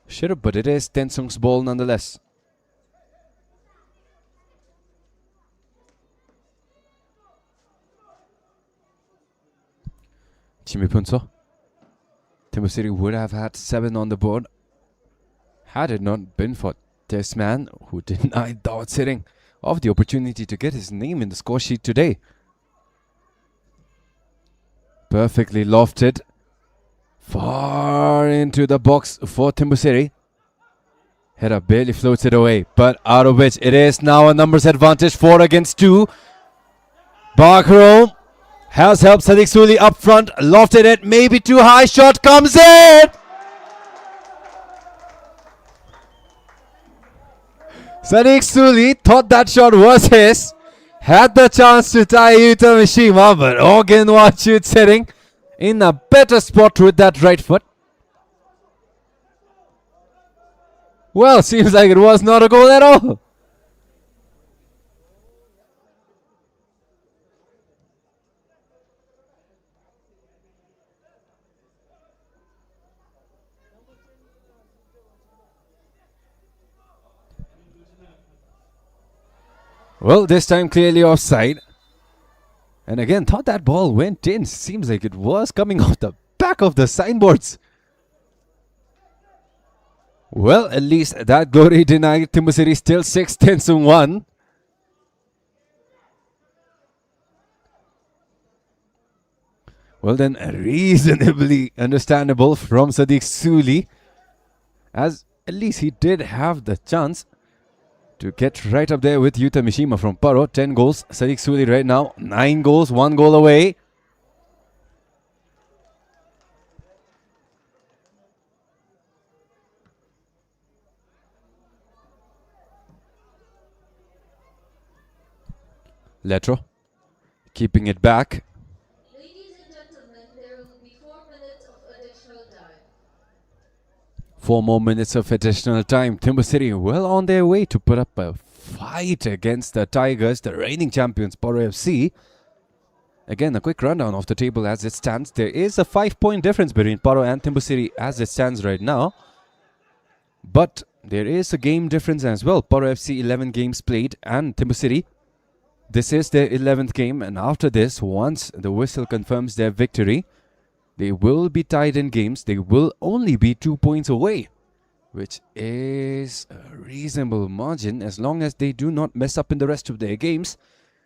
Shirup, but it is Tensung's ball nonetheless. Chimipunso. THIMPHU City would have had 7 on the board had it not been for this man who denied the outsitting of the opportunity to get his name in the score sheet today. Perfectly lofted far into the box for THIMPHU City. Header barely floats it away, but out of which it is now a numbers advantage, 4 against 2. Barkrow has helped Sadiq Suli up front, lofted it, maybe too high, shot comes in! Sadiq Suli thought that shot was his, had the chance to tie Yuta Mishima, but Organ Wachu sitting in a better spot with that right foot. Well, seems like it was not a goal at all. Well, this time clearly offside. And again, thought that ball went in. Seems like it was coming off the back of the signboards. Well, at least that glory denied. THIMPHU City still 6, Tensung 1. Well then, reasonably understandable from Sadiq Suli, as at least he did have the chance to get right up there with Yuta Mishima from Paro. 10 goals. Sadiq Suli right now, 9 goals, 1 goal away. Letro keeping it back. Ladies and gentlemen, there will be 4 minutes of additional time. 4 more minutes of additional time. THIMPHU City well on their way to put up a fight against the Tigers, the reigning champions, Paro FC. Again, a quick rundown of the table as it stands. There is a 5-point difference between Paro and THIMPHU City as it stands right now. But there is a game difference as well. Paro FC 11 games played and THIMPHU City, this is their 11th game, and after this, once the whistle confirms their victory, they will be tied in games. They will only be 2 points away which is a reasonable margin as long as they do not mess up in the rest of their games,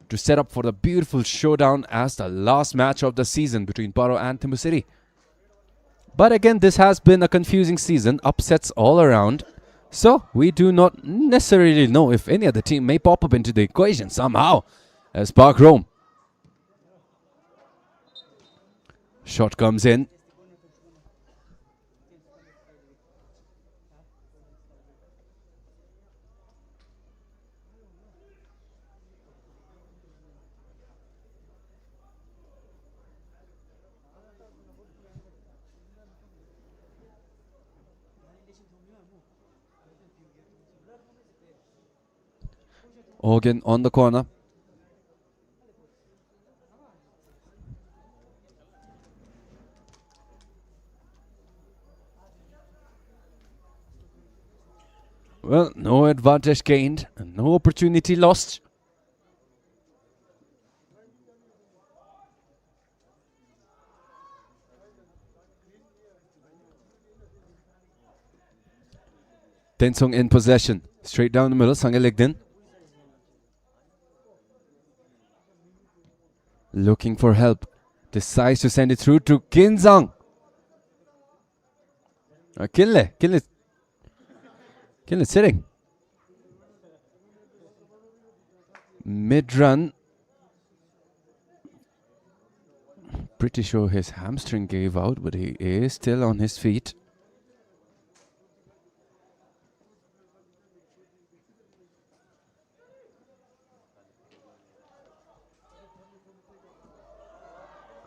to set up for the beautiful showdown as the last match of the season between Paro and THIMPHU City. But again, this has been a confusing season, upsets all around, so we do not necessarily know if any other team may pop up into the equation somehow as Park Rome. Shot comes in. Organ on the corner. Well, no advantage gained and no opportunity lost. Tensung in possession. Straight down the middle, Sangalegdin. Looking for help. Decides to send it through to Kinzang. Kinle sitting. Mid-run. Pretty sure his hamstring gave out, but he is still on his feet.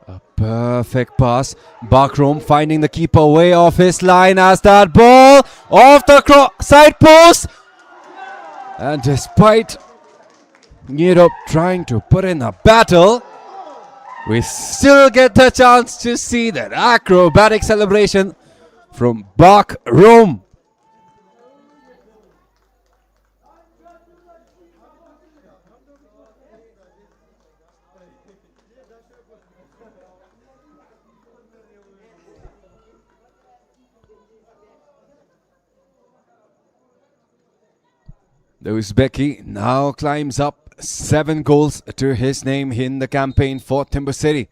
A perfect pass. Bakrom finding the keeper way off his line as that ball off the side post. And despite Europe trying to put in a battle, we still get the chance to see that acrobatic celebration from Bakrom. The Uzbeki now climbs up 7 goals to his name in the campaign for THIMPHU City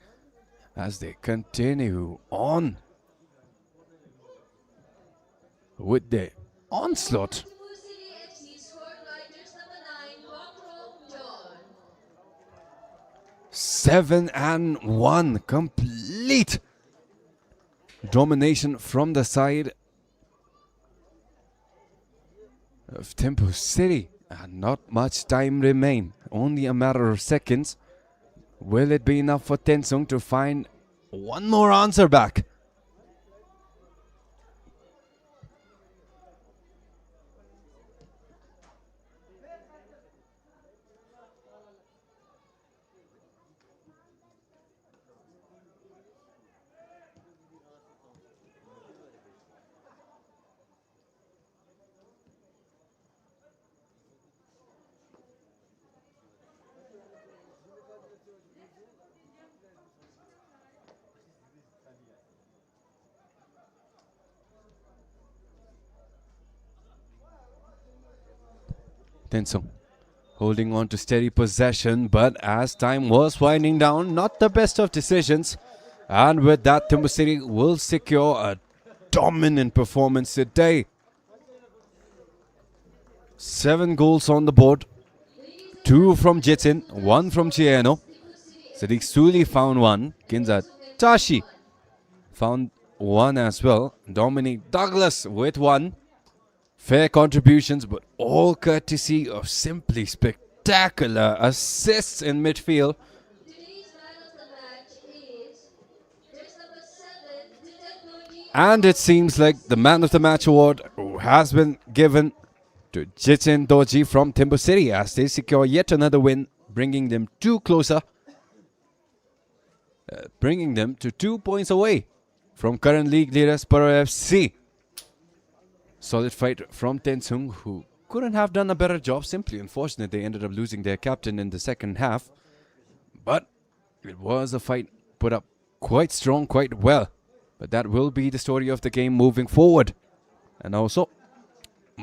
as they continue on with their onslaught. THIMPHU City FC scored by jersey number 9, Bakrom John. 7-1, complete domination from the side of THIMPHU City, and not much time remain, only a matter of seconds. Will it be enough for Tensung to find one more answer back? Tensung holding on to steady possession, but as time was winding down, not the best of decisions. And with that, THIMPHU City will secure a dominant performance today. 7 goals on the board, 2 from Jitin, 1 from Chieno. Sadiq Suli found 1. Kinza Tashi found 1 as well. Dominic Douglas with 1. Fair contributions, but all courtesy of simply spectacular assists in midfield. Today's man of the match is jersey number 7, Jitin. And it seems like the man of the match award has been given to Jitin Doji from THIMPHU City as they secure yet another win, bringing them to 2 points away from current league leaders Paro FC. Solid fight from Tensung, who couldn't have done a better job. Simply unfortunate they ended up losing their captain in the second half. But it was a fight put up quite strong, quite well. But that will be the story of the game moving forward. And also,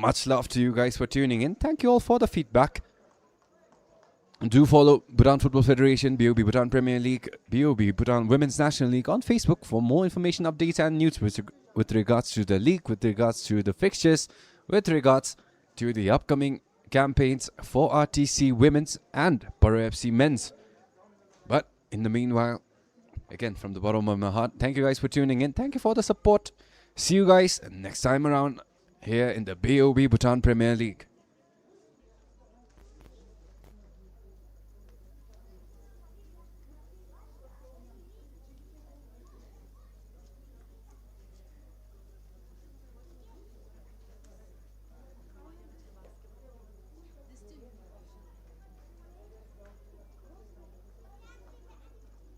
Much love to you guys for tuning in. Thank you all for the feedback. Do follow Bhutan Football Federation, BoB Bhutan Premier League, BoB Bhutan Women's National League on Facebook for more information, updates and news with regards to the league, with regards to the fixtures, with regards to the upcoming campaigns for RTC Women's and Paro FC Men's. But in the meanwhile, again, from the bottom of my heart, thank you guys for tuning in. Thank you for the support. See you guys next time around here in the BoB Bhutan Premier League.